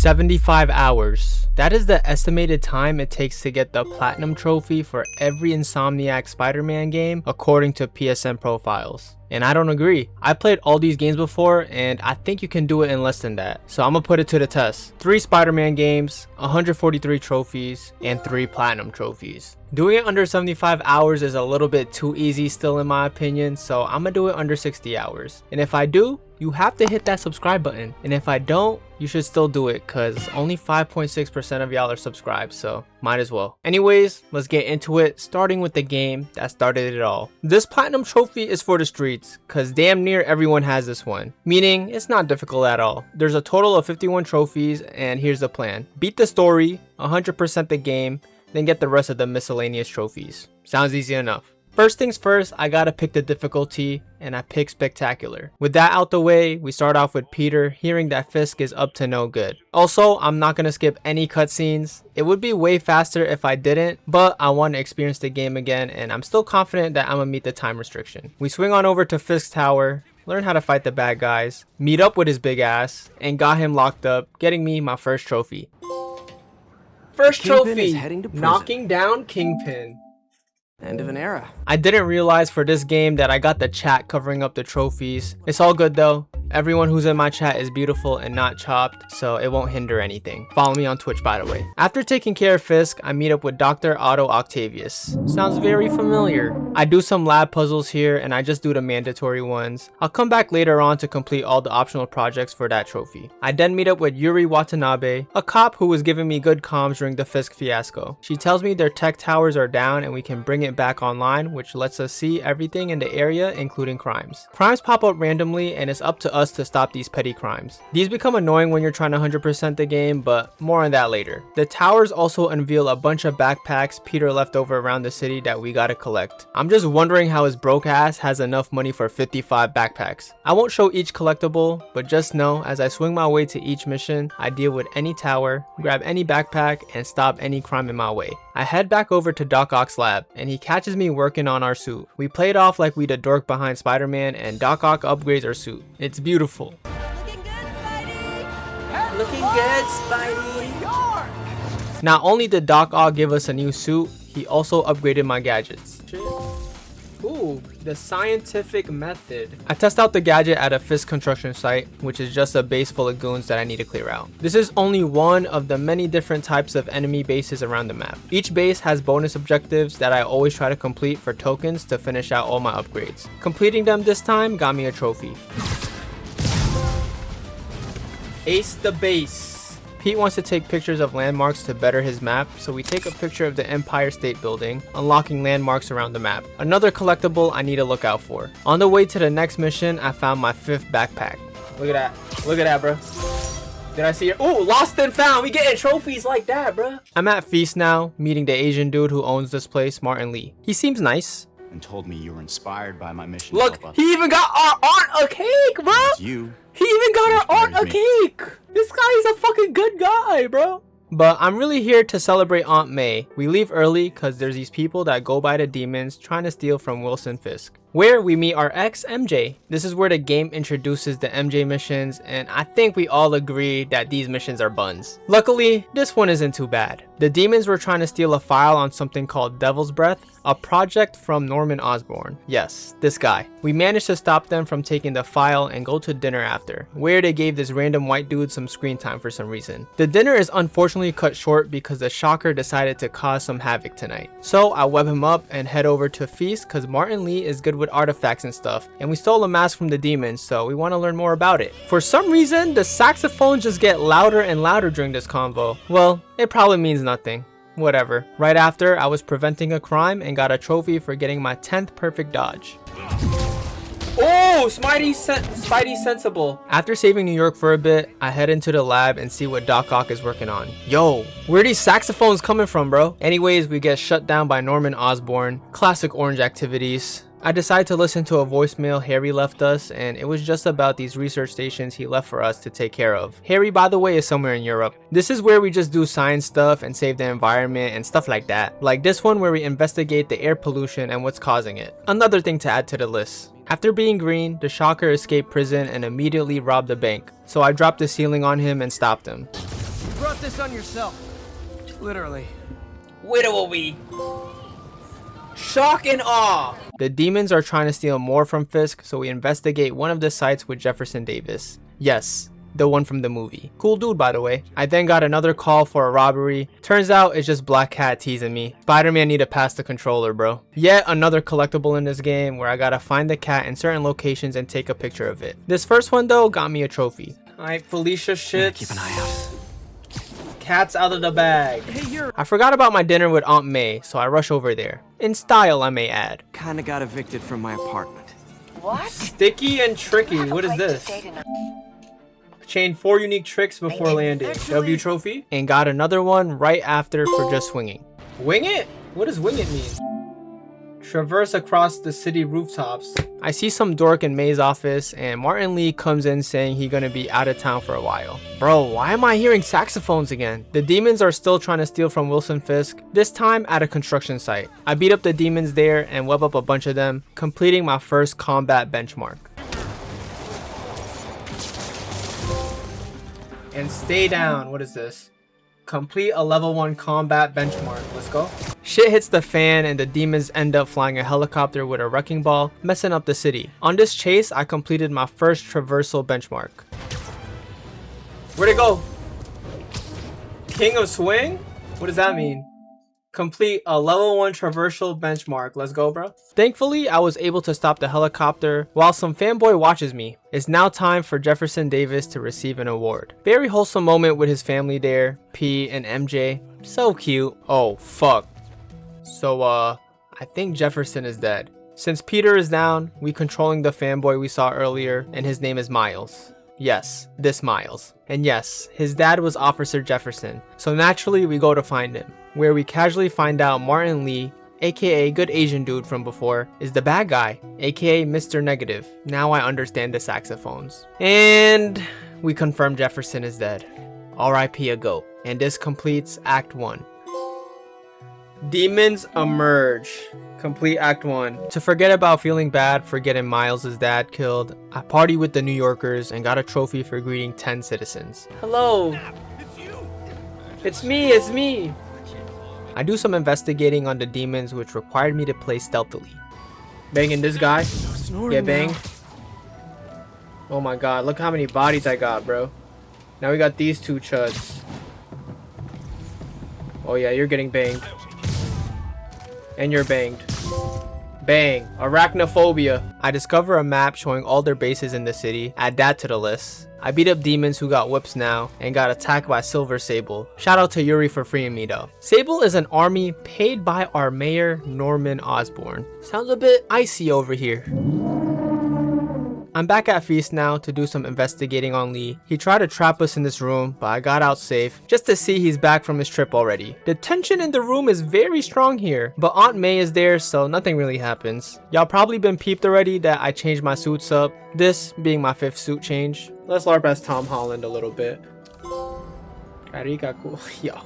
75 hours. That is the estimated time it takes to get the platinum trophy for every Insomniac Spider-Man game according to PSN profiles. And I don't agree. I played all these games before and I think you can do it in less than that. So I'm gonna put it to the test. 3 Spider-Man games, 143 trophies, and 3 platinum trophies. Doing it under 75 hours is a little bit too easy still in my opinion, so I'm gonna do it under 60 hours. And if I do, you have to hit that subscribe button. And if I don't, you should still do it because only 5.6% of y'all are subscribed, so might as well. Anyways, let's get into it, starting with the game that started it all. This platinum trophy is for the streets because damn near everyone has this one, meaning it's not difficult at all. There's a total of 51 trophies and here's the plan. Beat the story, 100% the game, then get the rest of the miscellaneous trophies. Sounds easy enough. First things first, I gotta pick the difficulty, and I pick spectacular. With that out the way, we start off with Peter hearing that Fisk is up to no good. Also, I'm not gonna skip any cutscenes. It would be way faster if I didn't, but I want to experience the game again, and I'm still confident that I'm gonna meet the time restriction. We swing on over to Fisk's tower, learn how to fight the bad guys, meet up with his big ass, and got him locked up, getting me my first trophy. First trophy, knocking down Kingpin. End of an era. I didn't realize for this game that I got the chat covering up the trophies. It's all good though. Everyone who's in my chat is beautiful and not chopped, so it won't hinder anything. Follow me on Twitch, by the way. After taking care of Fisk, I meet up with Dr. Otto Octavius. Sounds very familiar. I do some lab puzzles here and I just do the mandatory ones. I'll come back later on to complete all the optional projects for that trophy. I then meet up with Yuri Watanabe, a cop who was giving me good comms during the Fisk fiasco. She tells me their tech towers are down and we can bring it back online, which lets us see everything in the area, including crimes. Crimes pop up randomly and it's up to us to stop these petty crimes. These become annoying when you're trying to 100% the game, but more on that later. The towers also unveil a bunch of backpacks Peter left over around the city that we gotta collect. I'm just wondering how his broke ass has enough money for 55 backpacks. I won't show each collectible, but just know as I swing my way to each mission, I deal with any tower, grab any backpack, and stop any crime in my way. I head back over to Doc Ock's lab, and he catches me working on our suit. We played off like we the dork behind Spider-Man, and Doc Ock upgrades our suit. It's beautiful. Looking good, Spidey! Looking good, Spidey! Not only did Doc Ock give us a new suit, he also upgraded my gadgets. Ooh, the scientific method. I test out the gadget at a Fisk construction site, which is just a base full of goons that I need to clear out. This is only one of the many different types of enemy bases around the map. Each base has bonus objectives that I always try to complete for tokens to finish out all my upgrades. Completing them this time got me a trophy. Ace the base. Pete wants to take pictures of landmarks to better his map, so we take a picture of the Empire State Building, unlocking landmarks around the map. Another collectible I need to look out for. On the way to the next mission, I found my 5th backpack. Look at that. Look at that, bro. Did I see it? Ooh, lost and found. We getting trophies like that, bro. I'm at Feast now, meeting the Asian dude who owns this place, Martin Lee. He seems nice. And told me you were inspired by my mission. Look, he even got our aunt a cake, bro. You. He even got our aunt a cake. This guy is a fucking good guy, bro. But I'm really here to celebrate Aunt May. We leave early because there's these people that go by the demons trying to steal from Wilson Fisk. Where we meet our ex MJ. This is where the game introduces the MJ missions, and I think we all agree that these missions are buns. Luckily, this one isn't too bad. The demons were trying to steal a file on something called Devil's Breath, a project from Norman Osborn. Yes, this guy. We managed to stop them from taking the file and go to dinner after, where they gave this random white dude some screen time for some reason. The dinner is unfortunately cut short because the Shocker decided to cause some havoc tonight. So I web him up and head over to Feast because Martin Lee is good with artifacts and stuff, and we stole a mask from the demons, so we want to learn more about it. For some reason, the saxophones just get louder and louder during this convo. Well, it probably means nothing. Whatever. Right after, I was preventing a crime and got a trophy for getting my 10th perfect dodge. Oh, Spidey sensible. After saving New York for a bit, I head into the lab and see what Doc Ock is working on. Yo, where are these saxophones coming from, bro? Anyways, we get shut down by Norman Osborn. Classic Orange activities. I decided to listen to a voicemail Harry left us, and it was just about these research stations he left for us to take care of. Harry, by the way, is somewhere in Europe. This is where we just do science stuff and save the environment and stuff like that. Like this one where we investigate the air pollution and what's causing it. Another thing to add to the list. After being green, the Shocker escaped prison and immediately robbed the bank. So I dropped the ceiling on him and stopped him. brought this on yourself. Literally. Literally. Shock and awe. The demons are trying to steal more from Fisk, so we investigate one of the sites with Jefferson Davis. Yes, the one from the movie. Cool dude, by the way. I then got another call for a robbery. Turns out it's just Black Cat teasing me. Spider-Man need to pass the controller, bro. Yet another collectible in this game where I gotta find the cat in certain locations and take a picture of it. This first one though got me a trophy. Alright, Felicia shit. Keep an eye out. Cat's out of the bag. Hey, you're I forgot about my dinner with Aunt May, so I rush over there. In style, I may add. kinda got evicted from my apartment. What? Sticky and tricky. What is this? Chain 4 unique tricks before landing. Actually- W trophy. And got another one right after for just swinging. Wing it? What does wing it mean? Traverse across the city rooftops. I see some dork in May's office and Martin Lee comes in saying he gonna be out of town for a while. Bro, why am I hearing saxophones again? The demons are still trying to steal from Wilson Fisk, this time at a construction site. I beat up the demons there and web up a bunch of them, completing my first combat benchmark. And stay down. What is this? Complete a level 1 combat benchmark. Let's go. Shit hits the fan and the demons end up flying a helicopter with a wrecking ball, messing up the city. On this chase, I completed my first traversal benchmark. Where'd it go? King of Swing? What does that mean? Complete a level 1 traversal benchmark. Let's go, bro. Thankfully, I was able to stop the helicopter while some fanboy watches me. It's now time for Jefferson Davis to receive an award. Very wholesome moment with his family there, P and MJ. So cute. Oh, fuck. So, I think Jefferson is dead. Since Peter is down, we controlling the fanboy we saw earlier, and his name is Miles. Yes, this Miles. And yes, his dad was Officer Jefferson, so naturally we go to find him, where we casually find out Martin Lee, aka good Asian dude from before, is the bad guy, aka Mr. Negative. Now I understand the saxophones. And we confirm Jefferson is dead. R.I.P. a goat. And this completes Act 1. Demons emerge. Complete Act 1. To forget about feeling bad for getting Miles' dad killed, I party with the New Yorkers and got a trophy for greeting 10 citizens. Hello. It's me. I do some investigating on the demons which required me to play stealthily. Banging this guy. Get banged. Oh my god, look how many bodies I got, bro. Now we got these two chuds. Oh yeah, you're getting banged. And you're banged. Bang. Arachnophobia. I discover a map showing all their bases in the city. Add that to the list. I beat up demons who got whips now and got attacked by Silver Sable. Shout out to Yuri for freeing me though. Sable is an army paid by our mayor, Norman Osborn. Sounds a bit icy over here. I'm back at Feast now to do some investigating on Lee. He tried to trap us in this room, but I got out safe just to see he's back from his trip already. The tension in the room is very strong here, but Aunt May is there, so nothing really happens. Y'all probably been peeped already that I changed my suits up, this being my 5th suit change. Let's LARP as Tom Holland a little bit. Carica cool. Yo.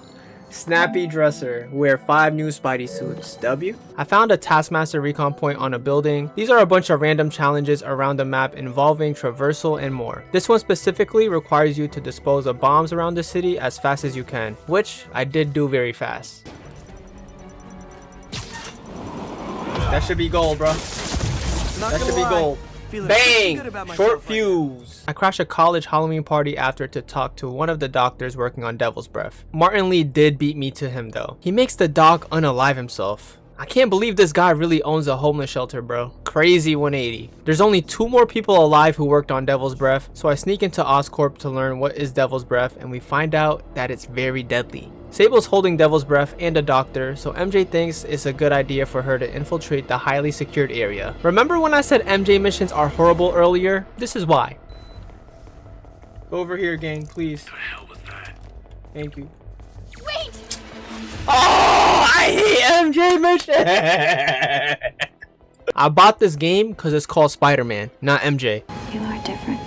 Snappy dresser. Wear 5 new Spidey suits. W. I found a Taskmaster recon point on a building. These are a bunch of random challenges around the map involving traversal and more. This one specifically requires you to dispose of bombs around the city as fast as you can, which I did do very fast. That should be gold, bro. That should be gold. Bang! Short fuse. I crashed a college Halloween party after to talk to one of the doctors working on Devil's Breath. Martin Lee did beat me to him though. He makes the doc unalive himself. I can't believe this guy really owns a homeless shelter, bro. Crazy 180. There's only 2 more people alive who worked on Devil's Breath, so I sneak into Oscorp to learn what is Devil's Breath, and we find out that it's very deadly. Sable's holding Devil's Breath and a doctor, so MJ thinks it's a good idea for her to infiltrate the highly secured area. Remember when I said MJ missions are horrible earlier? This is why. Go over here, gang, please. The hell with that? Thank you. Wait! Oh, I hate MJ mission! I bought this game because it's called Spider-Man, not MJ. You are different.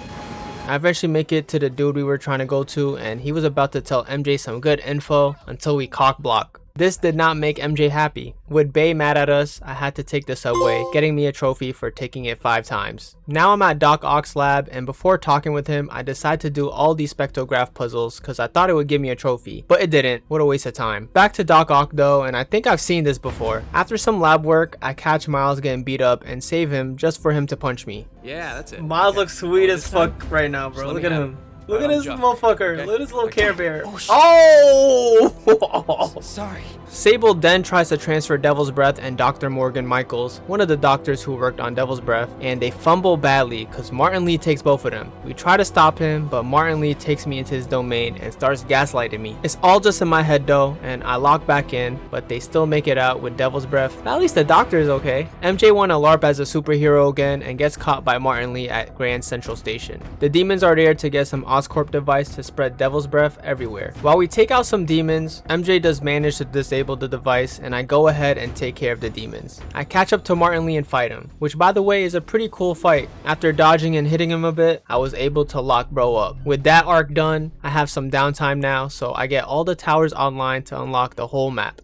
I eventually make it to the dude we were trying to go to, and he was about to tell MJ some good info until we cock block. This did not make MJ happy. With Bay mad at us, I had to take the subway, getting me a trophy for taking it 5 times. Now I'm at Doc Ock's lab, and before talking with him, I decided to do all these spectrograph puzzles because I thought it would give me a trophy, but it didn't. What a waste of time. Back to Doc Ock though, and I think I've seen this before. After some lab work, I catch Miles getting beat up and save him just for him to punch me. Yeah, that's it. Miles Okay. looks sweet as This time, fuck right now, bro. just let Look me at have him. it. Look at I'll this jump. motherfucker. Okay. Look at this little Care Bear. Oh, shit. Oh! Sorry. Sable then tries to transfer Devil's Breath and Dr. Morgan Michaels, one of the doctors who worked on Devil's Breath, and they fumble badly because Martin Lee takes both of them. We try to stop him, but Martin Lee takes me into his domain and starts gaslighting me. It's all just in my head though, and I lock back in, but they still make it out with Devil's Breath. At least the doctor is okay. MJ won a LARP as a superhero again and gets caught by Martin Lee at Grand Central Station. The demons are there to get some Oscorp device to spread Devil's Breath everywhere. While we take out some demons, MJ does manage to disable the device, and I go ahead and take care of the demons. I catch up to Martin Lee and fight him, which by the way is a pretty cool fight. After dodging and hitting him a bit, I was able to lock bro up. With that arc done, I have some downtime now, so I get all the towers online to unlock the whole map.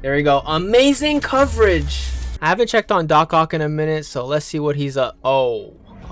There we go. Amazing coverage! I haven't checked on Doc Ock in a minute, so let's see what he's up.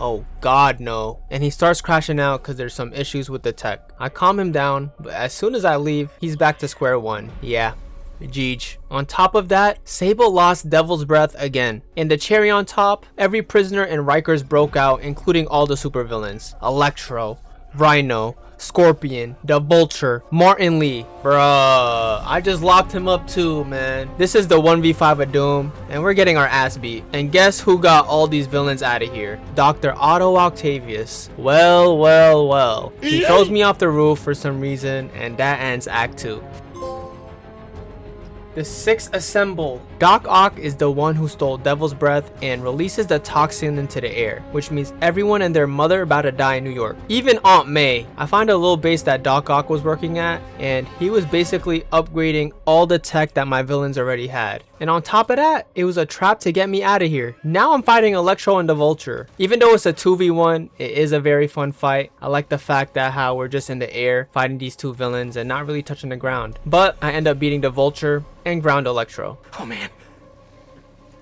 Oh god no. And he starts crashing out because there's some issues with the tech. I calm him down, but as soon as I leave, he's back to square one. Yeah. Jeej. On top of that, Sable lost Devil's Breath again. And the cherry on top, every prisoner in Rikers broke out, including all the supervillains. Electro, Rhino, Scorpion, the Vulture, Martin Lee. Bruh, I just locked him up too, man. This is the 1v5 of Doom, and we're getting our ass beat. And guess who got all these villains out of here? Dr. Otto Octavius. Well. He throws me off the roof for some reason, and that ends Act 2. The 6 assemble. Doc Ock is the one who stole Devil's Breath and releases the toxin into the air, which means everyone and their mother about to die in New York. Even Aunt May. I find a little base that Doc Ock was working at, and he was basically upgrading all the tech that my villains already had. And on top of that, it was a trap to get me out of here. Now I'm fighting Electro and the Vulture. Even though it's a 2v1, it is a very fun fight. I like the fact that how we're just in the air fighting these two villains and not really touching the ground. But I end up beating the Vulture and ground Electro. Oh man.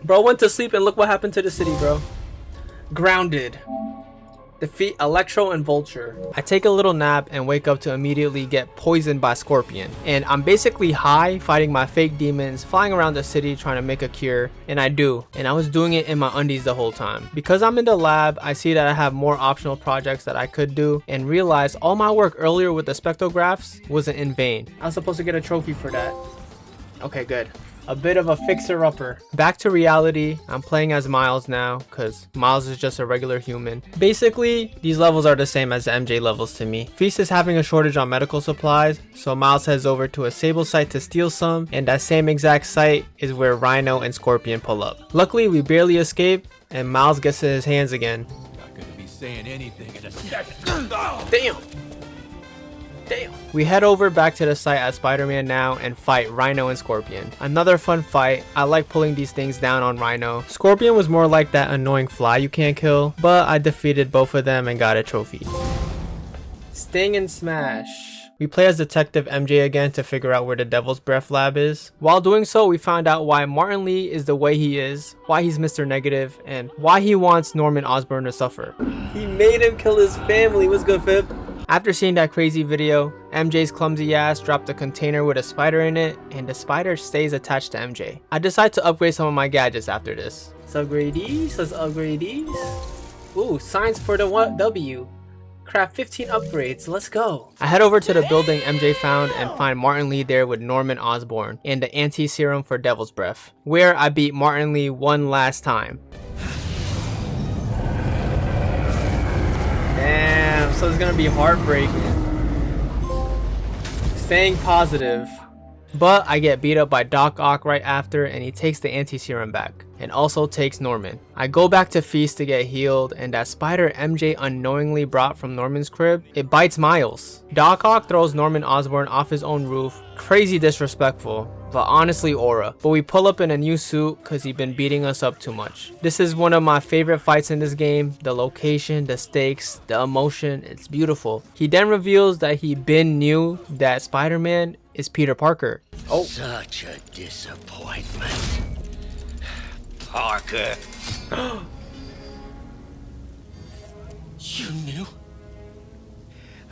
Bro went to sleep and look what happened to the city, bro. Grounded. Defeat Electro and Vulture. I take a little nap and wake up to immediately get poisoned by Scorpion. And I'm basically high fighting my fake demons, flying around the city trying to make a cure. And I do. And I was doing it in my undies the whole time. Because I'm in the lab, I see that I have more optional projects that I could do and realize all my work earlier with the spectrographs wasn't in vain. I was supposed to get a trophy for that. Okay, good. A bit of a fixer-upper. Back to reality, I'm playing as Miles now, because Miles is just a regular human. Basically, these levels are the same as the MJ levels to me. Feast is having a shortage on medical supplies, so Miles heads over to a Sable site to steal some, and that same exact site is where Rhino and Scorpion pull up. Luckily, we barely escape, and Miles gets to his hands again. Not gonna be saying anything in a second. Damn! We head over back to the site as Spider-Man now and fight Rhino and Scorpion. Another fun fight. I like pulling these things down on Rhino. Scorpion was more like that annoying fly you can't kill, but I defeated both of them and got a trophy. Sting and Smash. We play as Detective MJ again to figure out where the Devil's Breath lab is. While doing so, we found out why Martin Lee is the way he is, why he's Mr. Negative, and why he wants Norman Osborn to suffer. He made him kill his family. What's good, Fib? After seeing that crazy video, MJ's clumsy ass dropped a container with a spider in it, and the spider stays attached to MJ. I decide to upgrade some of my gadgets after this. Let's upgrade these, Ooh, signs for the W. Craft 15 upgrades, let's go. I head over to the building MJ found and find Martin Lee there with Norman Osborn and the anti-serum for Devil's Breath, where I beat Martin Lee one last time. Damn, so it's gonna be heartbreaking. Staying positive. But I get beat up by Doc Ock right after and he takes the anti-serum back. and also takes Norman. I go back to Feast to get healed, and that spider MJ unknowingly brought from Norman's crib, it bites Miles. Doc Ock throws Norman Osborn off his own roof, crazy disrespectful, but honestly aura. But we pull up in a new suit cause he been beating us up too much. This is one of my favorite fights in this game. The location, the stakes, the emotion, it's beautiful. He then reveals that he been knew that Spider-Man is Peter Parker. Oh. Such a disappointment. Parker. You knew?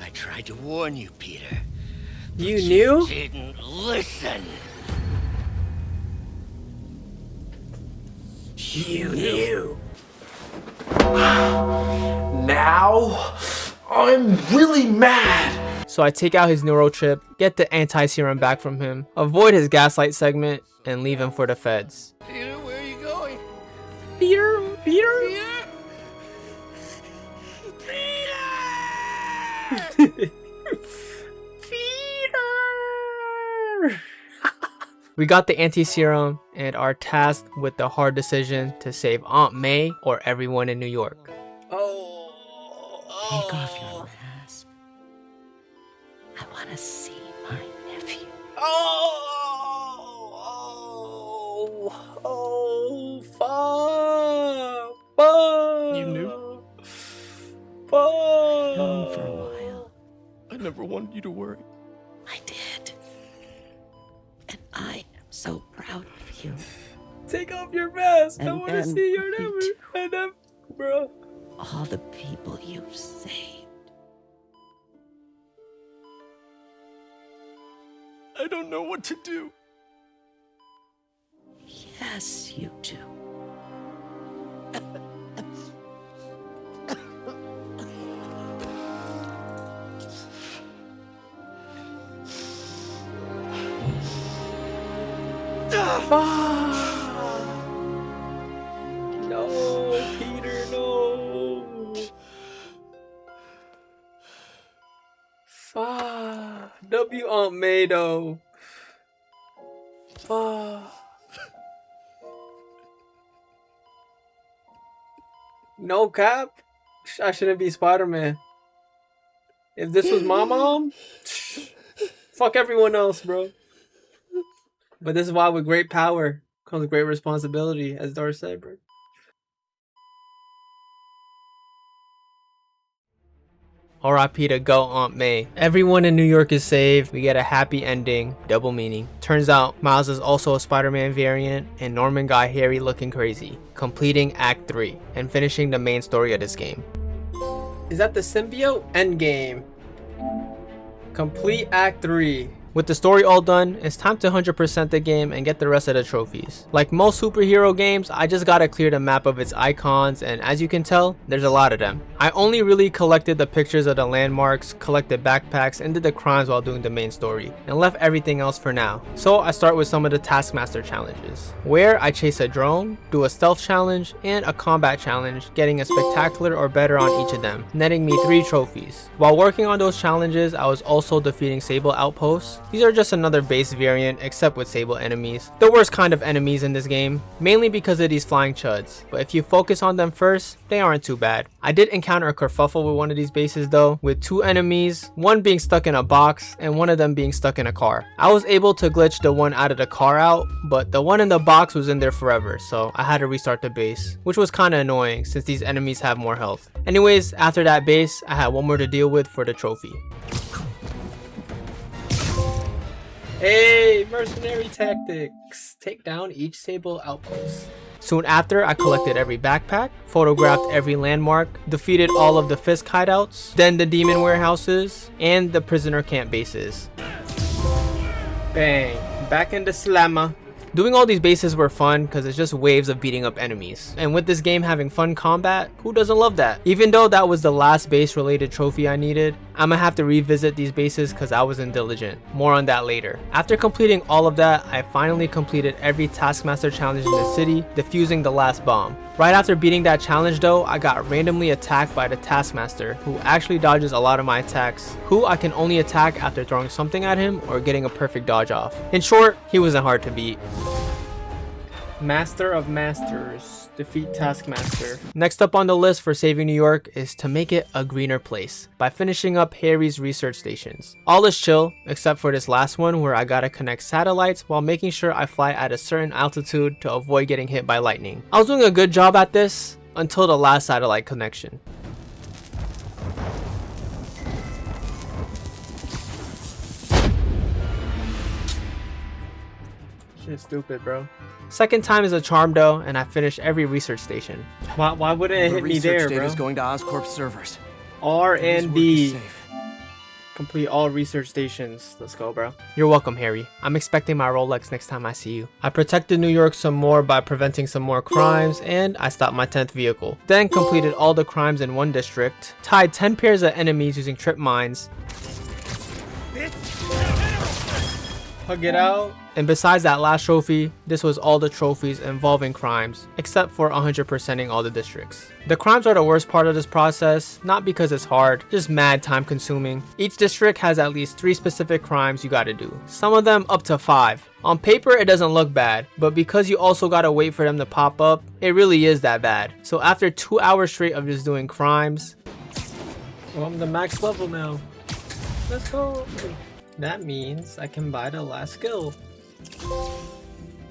I tried to warn you, Peter. You knew? Didn't listen. You knew. Now, I'm really mad. So I take out his neurochip, get the anti-serum back from him, avoid his gaslight segment, and leave him for the feds. Peter, where are you going? Peter? We got the anti-serum and are tasked with the hard decision to save Aunt May or everyone in New York. Take off your mask. I want to see my nephew. Fuck. You knew? I've known for a while. I never wanted you to worry. I did. And I am so proud of you. Take off your mask. I And want to then see your me nephew, bro. All the people you've saved. I don't know what to do. Yes, you do. No, Peter, no. Fuck. W Aunt May though. Fuck. No cap. I shouldn't be Spider-Man. If this was my mom, fuck everyone else, bro. But this is why with great power comes great responsibility, as Darth said, bro. R.I.P. to go Aunt May. Everyone in New York is saved. We get a happy ending. Double meaning. Turns out Miles is also a Spider-Man variant, and Norman got Harry looking crazy, completing Act 3 and finishing the main story of this game. Is that the symbiote? Endgame. Complete Act 3. With the story all done, it's time to 100% the game and get the rest of the trophies. Like most superhero games, I just gotta clear the map of its icons, and as you can tell, there's a lot of them. I only really collected the pictures of the landmarks, collected backpacks, and did the crimes while doing the main story, and left everything else for now. So I start with some of the Taskmaster challenges, where I chase a drone, do a stealth challenge, and a combat challenge, getting a spectacular or better on each of them, netting me 3 trophies. While working on those challenges, I was also defeating Sable outposts. These are just another base variant, except with Sable enemies. The worst kind of enemies in this game, mainly because of these flying chuds, but if you focus on them first, they aren't too bad. I did encounter a kerfuffle with one of these bases though, with 2 enemies, one being stuck in a box and one of them being stuck in a car. I was able to glitch the one out of the car out, but the one in the box was in there forever, so I had to restart the base, which was kinda annoying since these enemies have more health. Anyways, after that base, I had one more to deal with for the trophy. Hey, mercenary tactics. Take down each Sable outpost. Soon after, I collected every backpack, photographed every landmark, defeated all of the Fisk hideouts, then the demon warehouses, and the prisoner camp bases. Bang. Back in the slammer. Doing all these bases were fun because it's just waves of beating up enemies. And with this game having fun combat, who doesn't love that? Even though that was the last base related trophy I needed, I'ma have to revisit these bases because I wasn't diligent. More on that later. After completing all of that, I finally completed every Taskmaster challenge in the city, defusing the last bomb. Right after beating that challenge though, I got randomly attacked by the Taskmaster, who actually dodges a lot of my attacks, who I can only attack after throwing something at him or getting a perfect dodge off. In short, he wasn't hard to beat. Master of Masters. Defeat Taskmaster. Next up on the list for saving New York is to make it a greener place by finishing up Harry's research stations. All is chill except for this last one where I gotta connect satellites while making sure I fly at a certain altitude to avoid getting hit by lightning. I was doing a good job at this until the last satellite connection. Shit's stupid, bro. Second time is a charm though, and I finished every research station. Why wouldn't it hit me there, bro? Research data's going to Oscorp servers. R and This work is B. safe. Complete all research stations. Let's go, bro. You're welcome, Harry. I'm expecting my Rolex next time I see you. I protected New York some more by preventing some more crimes, and I stopped my 10th vehicle. Then completed all the crimes in one district, tied 10 pairs of enemies using trip mines. Hug it out. And besides that last trophy, this was all the trophies involving crimes, except for 100%ing all the districts. The crimes are the worst part of this process, not because it's hard, just mad time consuming. Each district has at least 3 specific crimes you gotta do, some of them up to 5. On paper it doesn't look bad, but because you also gotta wait for them to pop up, it really is that bad. So after 2 hours straight of just doing crimes, well, I'm the max level now. Let's go. That means I can buy the last skill.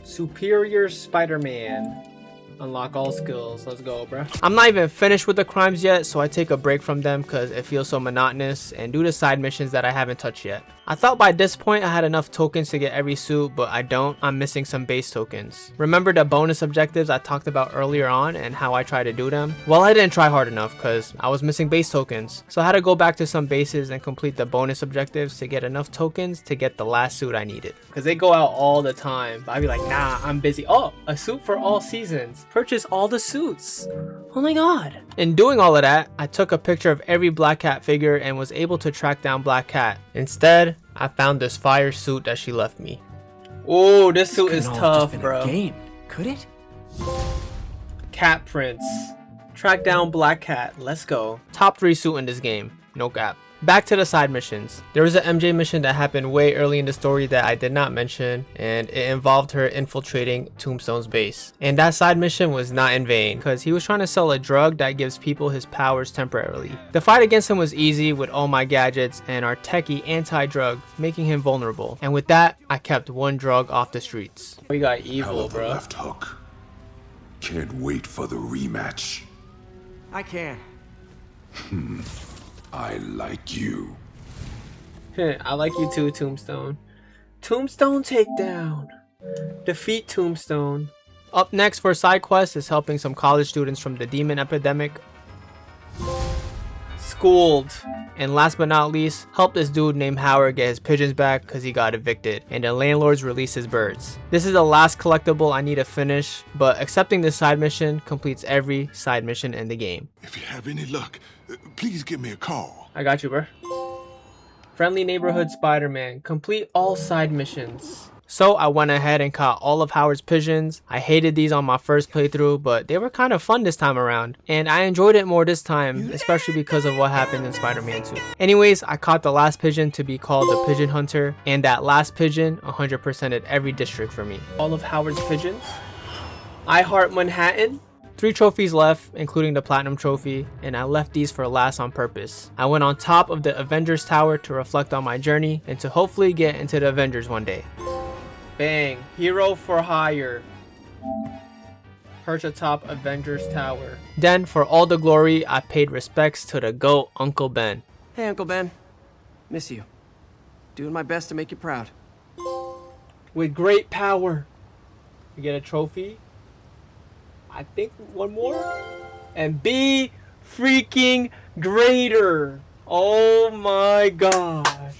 Superior Spider-Man. Unlock all skills. Let's go, bro. I'm not even finished with the crimes yet, so I take a break from them because it feels so monotonous and do the side missions that I haven't touched yet. I thought by this point I had enough tokens to get every suit, but I don't. I'm missing some base tokens. Remember the bonus objectives I talked about earlier on and how I tried to do them? Well, I didn't try hard enough because I was missing base tokens. So I had to go back to some bases and complete the bonus objectives to get enough tokens to get the last suit I needed. Because they go out all the time, but I'd be like, nah, I'm busy. Oh, a suit for all seasons. Purchase all the suits. Oh my god. In doing all of that, I took a picture of every Black Cat figure and was able to track down Black Cat. Instead, I found this fire suit that she left me. Oh, this suit is tough, bro. Game, could it? Cat Prince. Track down Black Cat. Let's go. Top 3 suit in this game. No cap. Back to the side missions. There was an MJ mission that happened way early in the story that I did not mention, and it involved her infiltrating Tombstone's base. And that side mission was not in vain, because he was trying to sell a drug that gives people his powers temporarily. The fight against him was easy with all my gadgets and our techie anti-drug, making him vulnerable. And with that, I kept one drug off the streets. We got Hell evil, of a bro. left hook. Can't wait for the rematch. I can. I like you. I like you too, Tombstone. Tombstone takedown. Defeat Tombstone. Up next for side quest is helping some college students from the demon epidemic. Schooled. And last but not least, help this dude named Howard get his pigeons back because he got evicted and the landlords release his birds. This is the last collectible I need to finish, but accepting this side mission completes every side mission in the game. If you have any luck, please give me a call. I got you, bro. Friendly Neighborhood Spider-Man. Complete all side missions. So I went ahead and caught all of Howard's pigeons. I hated these on my first playthrough, but they were kind of fun this time around. And I enjoyed it more this time, especially because of what happened in Spider-Man 2. Anyways, I caught the last pigeon to be called the Pigeon Hunter. And that last pigeon 100%ed every district for me. All of Howard's pigeons. I Heart Manhattan. 3 trophies left, including the Platinum Trophy, and I left these for last on purpose. I went on top of the Avengers Tower to reflect on my journey and to hopefully get into the Avengers one day. Bang. Hero for hire. Perch atop Avengers Tower. Then, for all the glory, I paid respects to the GOAT, Uncle Ben. Hey, Uncle Ben. Miss you. Doing my best to make you proud. With great power. You get a trophy. I think one more. And be freaking greater. Oh my god.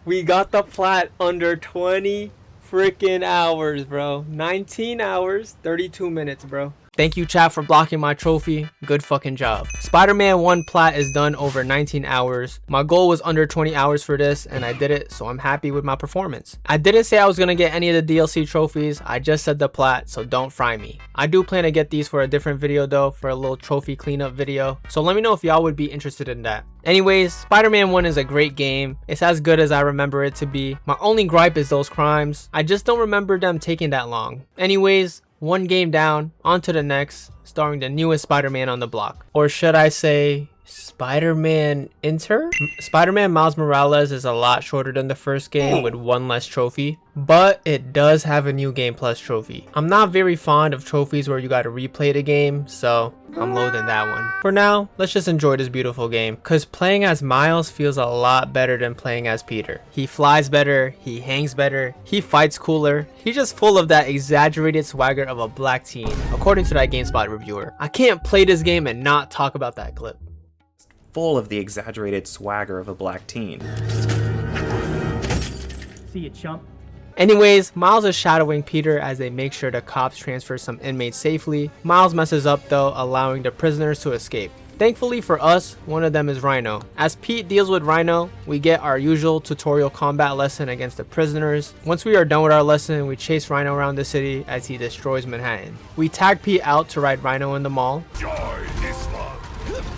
We got the plat under 20 freaking hours, bro. 19 hours, 32 minutes, bro. Thank you, chat, for blocking my trophy. Good fucking job. Spider-Man 1 plat is done over 19 hours. My goal was under 20 hours for this, and I did it, so I'm happy with my performance. I didn't say I was gonna get any of the DLC trophies. I just said the plat, so don't fry me. I do plan to get these for a different video though, for a little trophy cleanup video. So let me know if y'all would be interested in that. Anyways, Spider-Man 1 is a great game. It's as good as I remember it to be. My only gripe is those crimes. I just don't remember them taking that long. Anyways, One game down, on to the next, starring the newest Spider-Man on the block. Or should I say, Spider-Man Inter? Spider-Man Miles Morales is a lot shorter than the first game with one less trophy, but it does have a new game plus trophy. I'm not very fond of trophies where you gotta replay the game, so I'm loathing that one. For now, let's just enjoy this beautiful game, cause playing as Miles feels a lot better than playing as Peter. He flies better, he hangs better, he fights cooler, he's just full of that exaggerated swagger of a black teen, according to that GameSpot reviewer. I can't play this game and not talk about that clip. Full of the exaggerated swagger of a black teen. See you, chump. Anyways, Miles is shadowing Peter as they make sure the cops transfer some inmates safely. Miles messes up though, allowing the prisoners to escape. Thankfully for us, one of them is Rhino. As Pete deals with Rhino, we get our usual tutorial combat lesson against the prisoners. Once we are done with our lesson, we chase Rhino around the city as he destroys Manhattan. We tag Pete out to ride Rhino in the mall.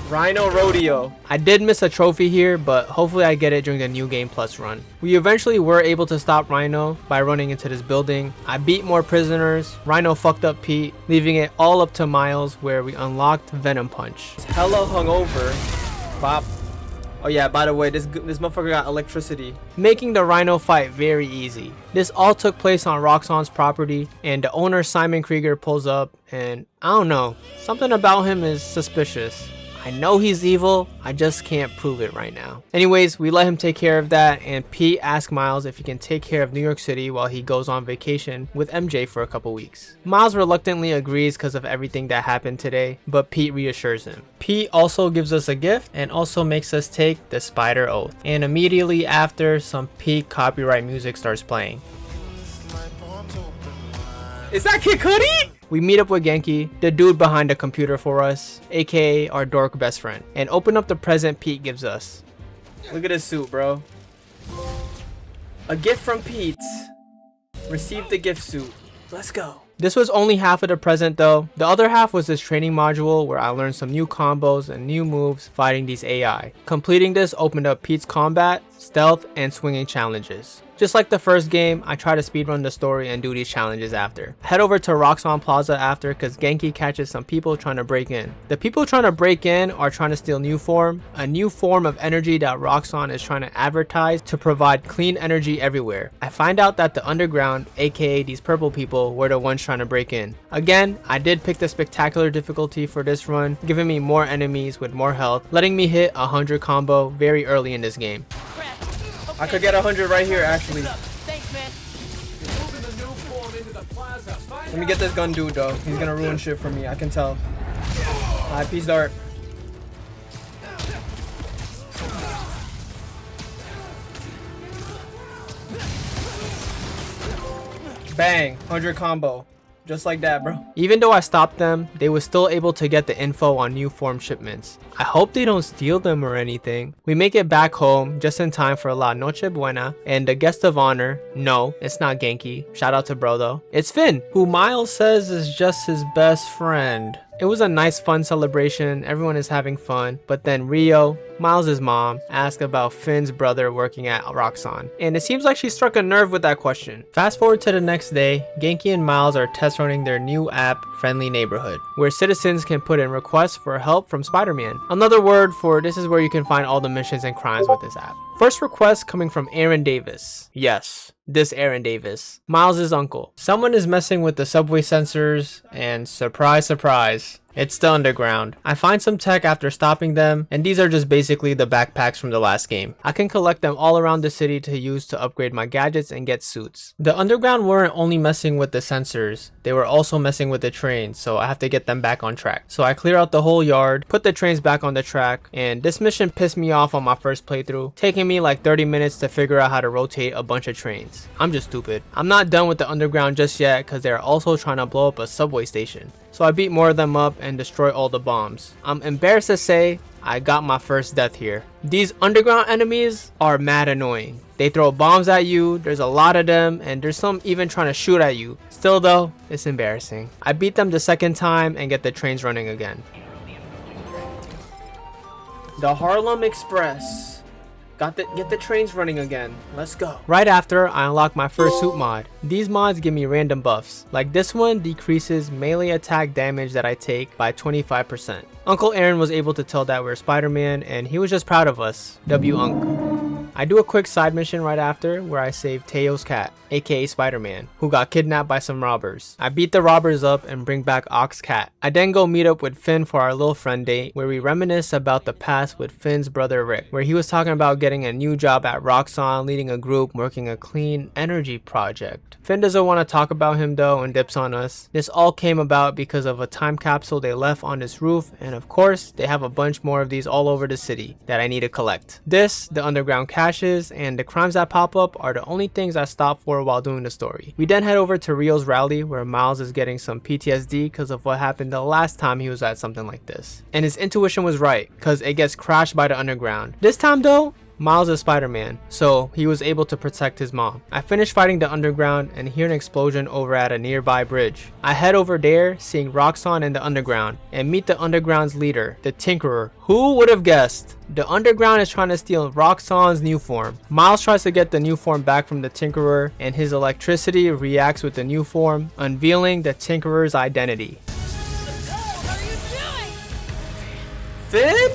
Rhino Rodeo. I did miss a trophy here, but hopefully I get it during the new game plus run. We eventually were able to stop Rhino by running into this building. I beat more prisoners. Rhino fucked up Pete, leaving it all up to Miles where we unlocked Venom Punch. It's hella hungover. Bop. Oh yeah, by the way, this motherfucker got electricity, making the Rhino fight very easy. This all took place on Roxxon's property, and the owner Simon Krieger pulls up, and I don't know, something about him is suspicious. I know he's evil, I just can't prove it right now. Anyways, we let him take care of that, and Pete asks Miles if he can take care of New York City while he goes on vacation with MJ for a couple weeks. Miles reluctantly agrees because of everything that happened today, but Pete reassures him. Pete also gives us a gift and also makes us take the Spider Oath. And immediately after, some Pete copyright music starts playing. Is that Kid Cudi? We meet up with Genki, the dude behind the computer for us, aka our dork best friend, and open up the present Pete gives us. Look at his suit, bro. A gift from Pete. Receive the gift suit. Let's go. This was only half of the present though. The other half was this training module where I learned some new combos and new moves fighting these AI. Completing this opened up Pete's combat, stealth, and swinging challenges. Just like the first game, I try to speedrun the story and do these challenges after. Head over to Roxxon Plaza after because Genki catches some people trying to break in. The people trying to break in are trying to steal New Form, a new form of energy that Roxxon is trying to advertise to provide clean energy everywhere. I find out that the underground, aka these purple people, were the ones trying to break in. Again, I did pick the spectacular difficulty for this run, giving me more enemies with more health, letting me hit 100 combo very early in this game. I could get 100 right here, actually. Thanks, man. Let me get this gun dude, though. He's gonna ruin shit for me, I can tell. Alright, peace dart. Bang, 100 combo. Just like that, bro. Even though I stopped them, they were still able to get the info on New Form shipments. I hope they don't steal them or anything. We make it back home just in time for La Noche Buena, and the guest of honor, no, it's not Genki. Shout out to bro though. It's Finn, who Miles says is just his best friend. It was a nice fun celebration, everyone is having fun, but then Rio, Miles' mom, asked about Finn's brother working at Roxxon, and it seems like she struck a nerve with that question. Fast forward to the next day, Genki and Miles are test running their new app, Friendly Neighborhood, where citizens can put in requests for help from Spider-Man. Another word for this is where you can find all the missions and crimes with this app. First request coming from Aaron Davis. Yes, this Aaron Davis, Miles' uncle. Someone is messing with the subway sensors, and surprise, surprise, it's the underground. I find some tech after stopping them, and these are just basically the backpacks from the last game. I can collect them all around the city to use to upgrade my gadgets and get suits. The underground weren't only messing with the sensors, they were also messing with the trains, so I have to get them back on track. So I clear out the whole yard, put the trains back on the track, and this mission pissed me off on my first playthrough, taking me like 30 minutes to figure out how to rotate a bunch of trains. I'm just stupid. I'm not done with the underground just yet because they're also trying to blow up a subway station. So I beat more of them up and destroy all the bombs. I'm embarrassed to say I got my first death here. These underground enemies are mad annoying. They throw bombs at you, there's a lot of them, and there's some even trying to shoot at you. Still though, it's embarrassing. I beat them the second time and get the trains running again. The Harlem Express. Get the trains running again. Let's go. Right after, I unlock my first suit mod. These mods give me random buffs. Like this one decreases melee attack damage that I take by 25%. Uncle Aaron was able to tell that we're Spider-Man and he was just proud of us. W-Unc. I do a quick side mission right after where I save Teo's cat, aka Spider-Man, who got kidnapped by some robbers. I beat the robbers up and bring back Ock's cat. I then go meet up with Finn for our little friend date where we reminisce about the past with Finn's brother Rick, where he was talking about getting a new job at Roxxon, leading a group working a clean energy project. Finn doesn't want to talk about him though and dips on us. This all came about because of a time capsule they left on this roof, and of course they have a bunch more of these all over the city that I need to collect. This, the underground caches, and the crimes that pop up are the only things I stop for while doing the story. We then head over to Rio's rally where Miles is getting some PTSD because of what happened the last time he was at something like this. And his intuition was right because it gets crashed by the underground. This time though, Miles is Spider-Man, so he was able to protect his mom. I finish fighting the underground and hear an explosion over at a nearby bridge. I head over there, seeing Roxxon in the underground, and meet the underground's leader, the Tinkerer. Who would have guessed? The underground is trying to steal Roxxon's new form. Miles tries to get the new form back from the Tinkerer, and his electricity reacts with the new form, unveiling the Tinkerer's identity. Finn?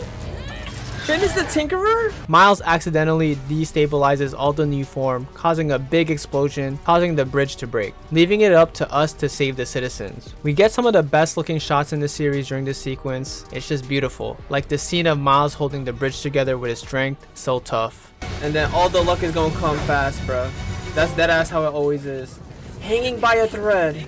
Finn is the Tinkerer? Miles accidentally destabilizes all the new form, causing a big explosion, causing the bridge to break, leaving it up to us to save the citizens. We get some of the best looking shots in the series during this sequence. It's just beautiful. Like the scene of Miles holding the bridge together with his strength, so tough. And then all the luck is gonna come fast, bro. That's deadass how it always is. Hanging by a thread.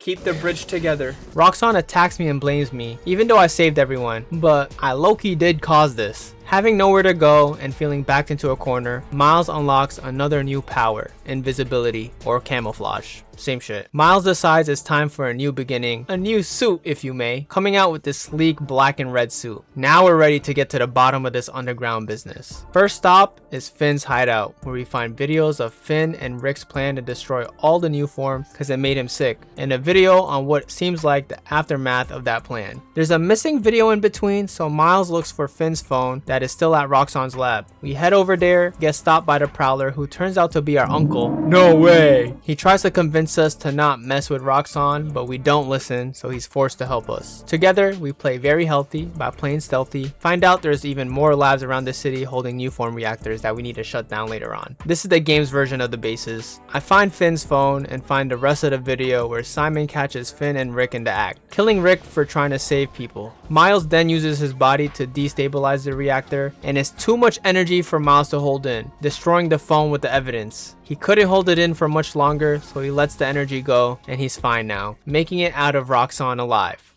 Keep the bridge together. Roxxon attacks me and blames me, even though I saved everyone, but I low-key did cause this. Having nowhere to go and feeling backed into a corner, Miles unlocks another new power, invisibility or camouflage. Same shit. Miles decides it's time for a new beginning, a new suit if you may, coming out with this sleek black and red suit. Now we're ready to get to the bottom of this underground business. First stop is Finn's hideout, where we find videos of Finn and Rick's plan to destroy all the new form because it made him sick, and a video on what seems like the aftermath of that plan. There's a missing video in between, so Miles looks for Finn's phone that is still at Roxxon's lab. We head over there, get stopped by the Prowler, who turns out to be our uncle. No way! He tries to convince us to not mess with Roxxon, but we don't listen, so he's forced to help us. Together, we play very healthy by playing stealthy, find out there's even more labs around the city holding new form reactors that we need to shut down later on. This is the game's version of the bases. I find Finn's phone and find the rest of the video where Simon catches Finn and Rick in the act, killing Rick for trying to save people. Miles then uses his body to destabilize the reactor, and it's too much energy for Miles to hold in, destroying the phone with the evidence. He couldn't hold it in for much longer, so he lets the energy go, and he's fine now, making it out of Roxxon alive.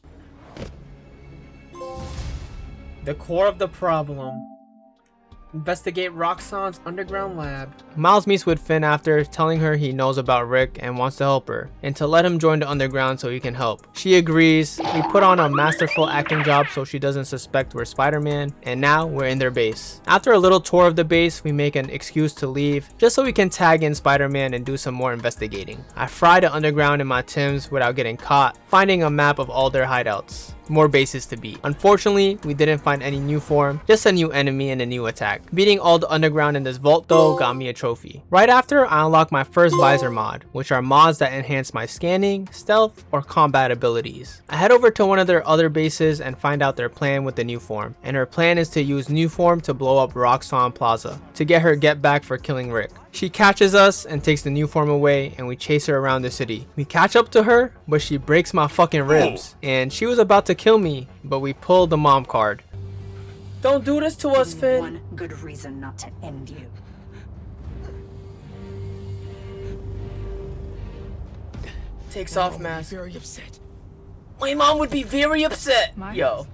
The core of the problem. Investigate Roxxon's underground lab. Miles meets with Finn after, telling her he knows about Rick and wants to help her, and to let him join the underground so he can help. She agrees. We put on a masterful acting job so she doesn't suspect we're Spider-Man, and now we're in their base. After a little tour of the base, we make an excuse to leave, just so we can tag in Spider-Man and do some more investigating. I fry the underground in my Tims without getting caught, finding a map of all their hideouts. More bases to beat. Unfortunately, we didn't find any new form, just a new enemy and a new attack. Beating all the underground in this vault though got me a trophy. Right after, I unlocked my first visor mod, which are mods that enhance my scanning, stealth, or combat abilities. I head over to one of their other bases and find out their plan with the new form, and her plan is to use new form to blow up Roxxon Plaza to get her get back for killing Rick. She catches us and takes the new form away, and we chase her around the city. We catch up to her, but she breaks my fucking ribs, and she was about to kill me, but we pulled the mom card. Don't do this to us, Finn. One good reason not to end you. Takes off mask. Very upset. My mom would be very upset. Yo.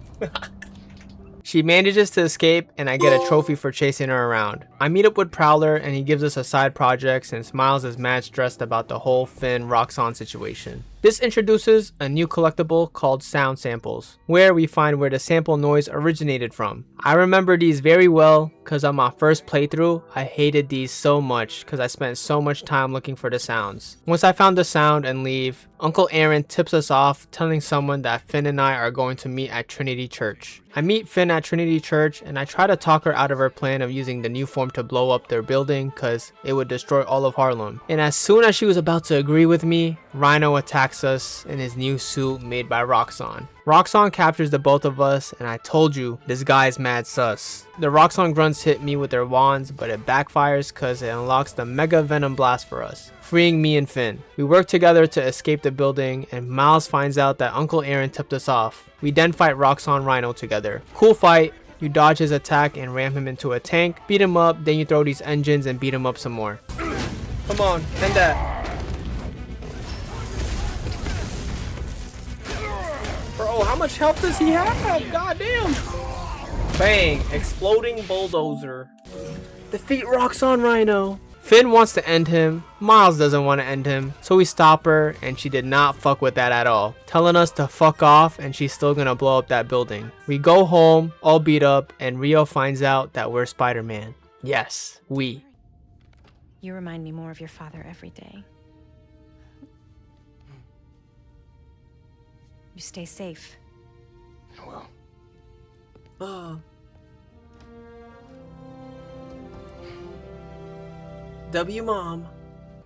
She manages to escape, and I get a trophy for chasing her around. I meet up with Prowler, and he gives us a side project since Miles is mad stressed about the whole Finn Roxxon situation. This introduces a new collectible called sound samples, where we find where the sample noise originated from. I remember these very well because on my first playthrough, I hated these so much because I spent so much time looking for the sounds. Once I found the sound and leave, Uncle Aaron tips us off telling someone that Finn and I are going to meet at Trinity Church. I meet Finn at Trinity Church and I try to talk her out of her plan of using the new form to blow up their building because it would destroy all of Harlem. And as soon as she was about to agree with me, Rhino attacks us in his new suit made by Roxxon. Roxxon captures the both of us, and I told you, this guy is mad sus. The Roxxon grunts hit me with their wands, but it backfires cause it unlocks the Mega Venom Blast for us, freeing me and Finn. We work together to escape the building, and Miles finds out that Uncle Aaron tipped us off. We then fight Roxxon Rhino together. Cool fight. You dodge his attack and ram him into a tank, beat him up, then you throw these engines and beat him up some more. Come on, end that. Bro, how much health does he have? God damn. Bang, exploding bulldozer. Defeat Roxxon Rhino. Finn wants to end him, Miles doesn't want to end him, so we stop her and she did not fuck with that at all, telling us to fuck off and she's still gonna blow up that building. We go home, all beat up, and Rio finds out that we're Spider-Man. Yes, we. You remind me more of your father every day. You stay safe. Well. W mom.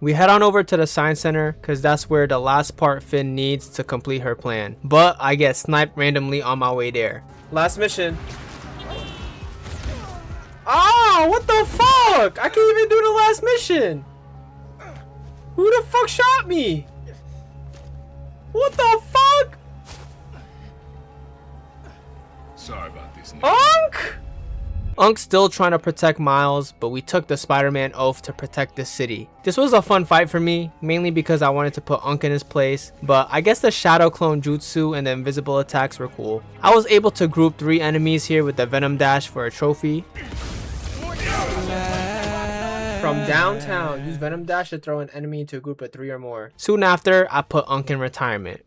We head on over to the science center because that's where the last part Finn needs to complete her plan. But I get sniped randomly on my way there. Last mission. Oh, what the fuck? I can't even do the last mission. Who the fuck shot me? What the fuck? Sorry about this. Unc? Unc's still trying to protect Miles, but we took the Spider-Man oath to protect the city. This was a fun fight for me, mainly because I wanted to put Unc in his place, but I guess the Shadow Clone Jutsu and the invisible attacks were cool. I was able to group 3 enemies here with the Venom Dash for a trophy. From downtown, use Venom Dash to throw an enemy into a group of 3 or more. Soon after, I put Unc in retirement.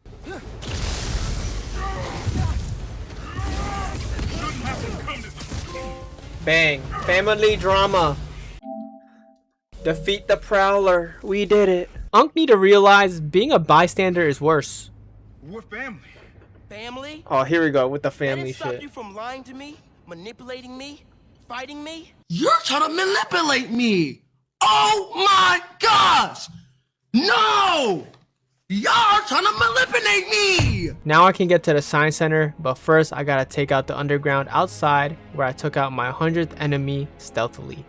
Bang. Family drama. Defeat the Prowler. We did it. Unc need to realize being a bystander is worse. We're family. Family? Oh, here we go with the family stop shit. you from lying to me, manipulating me, fighting me? You're trying to manipulate me! Oh my gosh! No! Y'all trying to manipulate me! Now I can get to the science center, but first I gotta take out the underground outside where I took out my 100th enemy stealthily.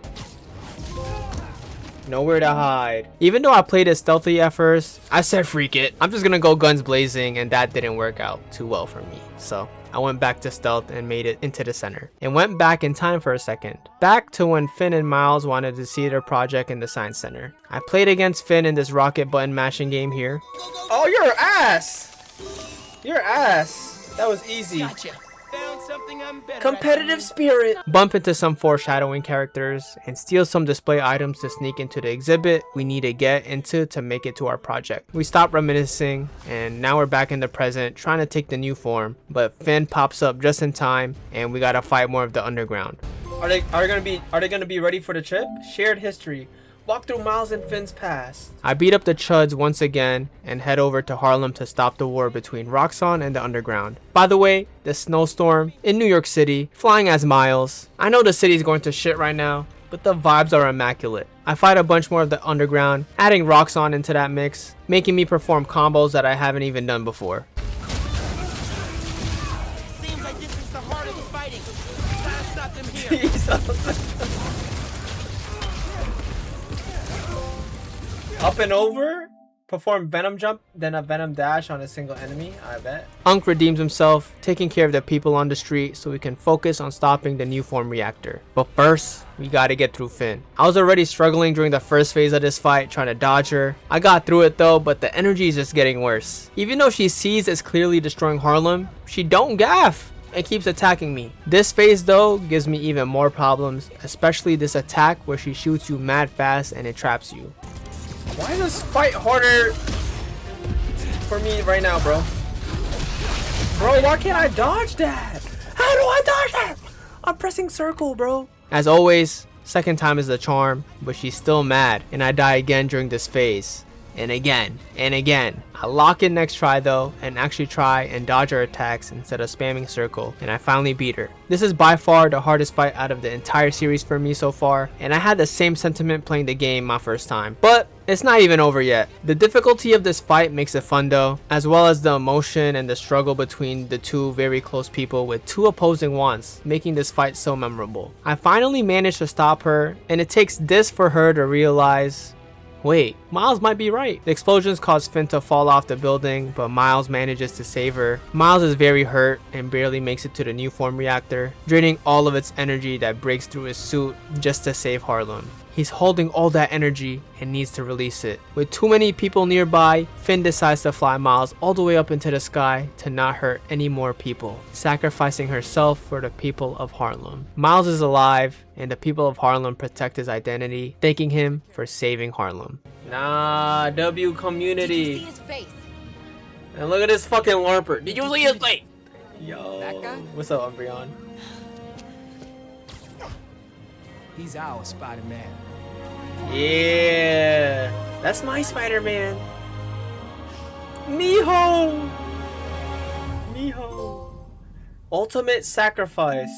Nowhere to hide. Even though I played it stealthy at first, I said freak it. I'm just gonna go guns blazing, and that didn't work out too well for me. So I went back to stealth and made it into the center. And went back in time for a second. Back to when Finn and Miles wanted to see their project in the science center. I played against Finn in this rocket button mashing game here. Oh, you're ass! You're ass. That was easy. Gotcha. Found something I'm better Competitive at. spirit. Bump into some foreshadowing characters and steal some display items to sneak into the exhibit we need to get into to make it to our project. We stop reminiscing and now we're back in the present trying to take the new form, but Finn pops up just in time and we gotta fight more of the underground. Are they gonna be ready for the trip? Shared history. Walk through Miles and Finn's past. I beat up the Chuds once again and head over to Harlem to stop the war between Roxxon and the underground. By the way, the snowstorm in New York City, flying as Miles. I know the city's going to shit right now, but the vibes are immaculate. I fight a bunch more of the underground, adding Roxxon into that mix, making me perform combos that I haven't even done before. Seems like this is the heart of the fighting. Gotta stop them here. Up and over? Perform Venom Jump, then a Venom Dash on a single enemy, I bet. Unc redeems himself, taking care of the people on the street so we can focus on stopping the new form reactor. But first, we gotta get through Finn. I was already struggling during the first phase of this fight, trying to dodge her. I got through it though, but the energy is just getting worse. Even though she sees it's clearly destroying Harlem, she don't gaff and keeps attacking me. This phase though gives me even more problems, especially this attack where she shoots you mad fast and it traps you. Why is this fight harder? for me right now, bro. Bro, why can't I dodge that? How do I dodge that? I'm pressing circle, bro. As always, second time is the charm, but she's still mad, and I die again during this phase. And again, and again. I lock in next try though, and actually try and dodge her attacks instead of spamming circle, and I finally beat her. This is by far the hardest fight out of the entire series for me so far, and I had the same sentiment playing the game my first time. But it's not even over yet. The difficulty of this fight makes it fun though, as well as the emotion and the struggle between the two very close people with two opposing wants, making this fight so memorable. I finally managed to stop her, and it takes this for her to realize, wait, Miles might be right. The explosions cause Finn to fall off the building, but Miles manages to save her. Miles is very hurt and barely makes it to the new form reactor, draining all of its energy that breaks through his suit just to save Harlem. He's holding all that energy and needs to release it. With too many people nearby, Finn decides to fly Miles all the way up into the sky to not hurt any more people, sacrificing herself for the people of Harlem. Miles is alive, and the people of Harlem protect his identity, thanking him for saving Harlem. Nah, W community. Did you see his face? And look at this fucking LARPer. Did you see his face? Yo. That guy? What's up, Umbreon? He's our Spider-Man. Yeah, that's my Spider-Man. Miho. Ultimate sacrifice.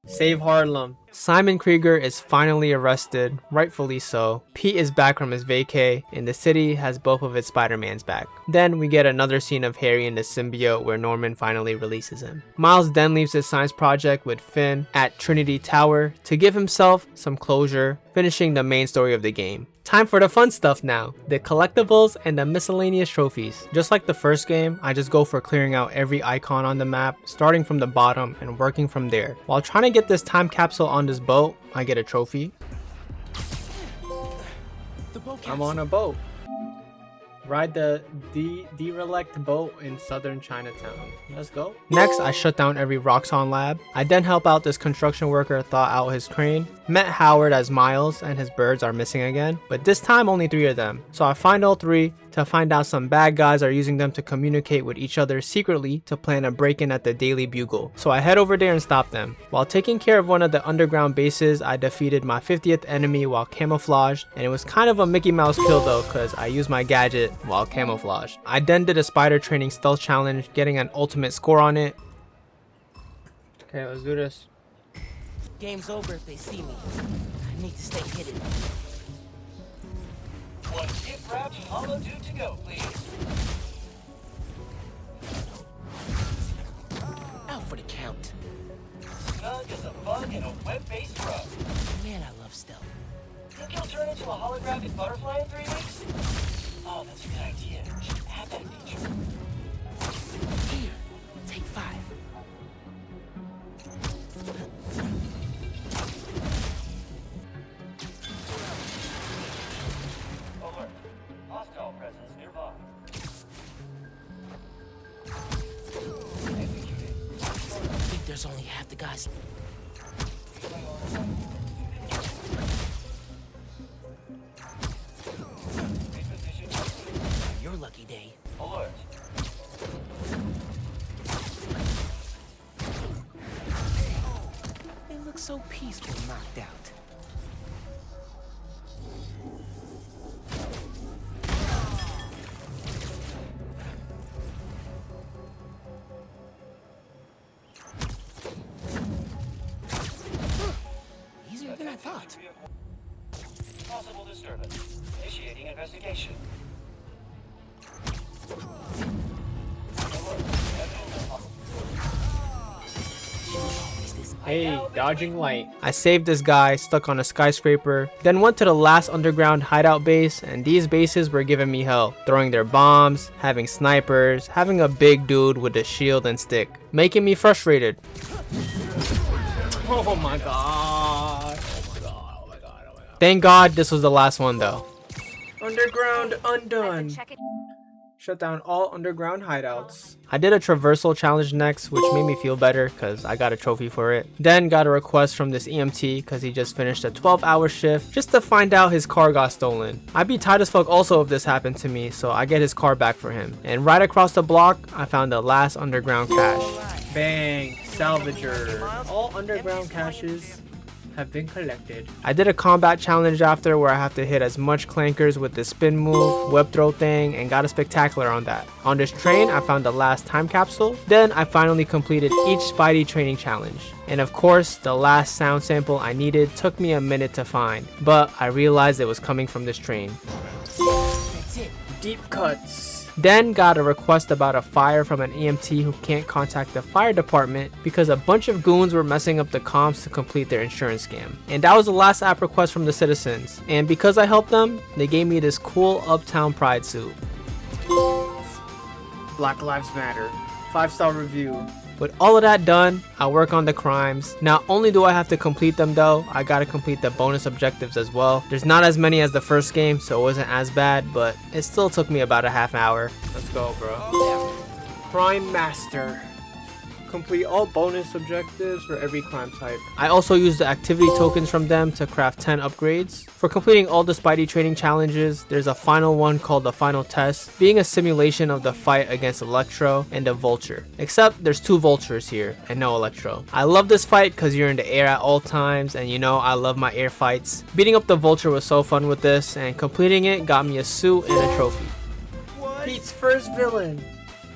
Save Harlem. Simon Krieger is finally arrested, rightfully so. Pete is back from his vacay, and the city has both of its Spider-Mans back. Then we get another scene of Harry and the symbiote where Norman finally releases him. Miles then leaves his science project with Finn at Trinity Tower to give himself some closure, finishing the main story of the game. Time for the fun stuff now, the collectibles and the miscellaneous trophies. Just like the first game, I just go for clearing out every icon on the map, starting from the bottom and working from there. While trying to get this time capsule on this boat, I get a trophy. I'm on a boat. Ride the derelict boat in southern Chinatown. Let's go. Next, I shut down every Roxxon lab. I then help out this construction worker thaw out his crane. Met Howard as Miles, and his birds are missing again, but this time only 3 of them. So I find all 3 to find out some bad guys are using them to communicate with each other secretly to plan a break-in at the Daily Bugle. So I head over there and stop them. While taking care of one of the underground bases, I defeated my 50th enemy while camouflaged, and it was kind of a Mickey Mouse kill though, cause I used my gadget while camouflaged. I then did a spider training stealth challenge, getting an ultimate score on it. Okay, let's do this. Game's over if they see me. I need to stay hidden. One gift wrapped hollow dude to go, please. Out for the count. Snug as a bug in a web-based rug. Man, I love stealth. Think he'll turn into a holographic butterfly in 3 weeks? Oh, that's a good idea. Should add that feature. Here, take 5. Alert. Hostile presence nearby. Executed. I think there's only half the guys. Your lucky day. Alert. They look so peaceful knocked out. Easier than I thought. Possible disturbance. Initiating investigation. Hey, dodging light. I saved this guy stuck on a skyscraper, then went to the last underground hideout base, and these bases were giving me hell. Throwing their bombs, having snipers, having a big dude with a shield and stick, making me frustrated. Oh my god. Thank god this was the last one though. Underground undone. Shut down all underground hideouts. I did a traversal challenge next, which made me feel better because I got a trophy for it. Then got a request from this EMT because he just finished a 12-hour shift just to find out his car got stolen. I'd be tight as fuck also if this happened to me, so I get his car back for him. And right across the block, I found the last underground cache. Bang, salvager. All underground caches have been collected. I did a combat challenge after where I have to hit as much clankers with the spin move, web throw thing, and got a spectacular on that. On this train, I found the last time capsule. Then I finally completed each Spidey training challenge. And of course, the last sound sample I needed took me a minute to find, but I realized it was coming from this train. That's it. Deep cuts. Then got a request about a fire from an EMT who can't contact the fire department because a bunch of goons were messing up the comms to complete their insurance scam. And that was the last app request from the citizens. And because I helped them, they gave me this cool Uptown Pride suit. Black Lives Matter. 5-star review. With all of that done, I work on the crimes. Not only do I have to complete them though, I gotta complete the bonus objectives as well. There's not as many as the first game, so it wasn't as bad, but it still took me about a half hour. Let's go, bro. Crime Master. Complete all bonus objectives for every crime type. I also used the activity tokens from them to craft 10 upgrades. For completing all the Spidey training challenges, there's a final one called the Final Test, being a simulation of the fight against Electro and the Vulture. Except there's 2 Vultures here and no Electro. I love this fight because you're in the air at all times, and you know I love my air fights. Beating up the Vulture was so fun with this, and completing it got me a suit and a trophy. Pete's first villain.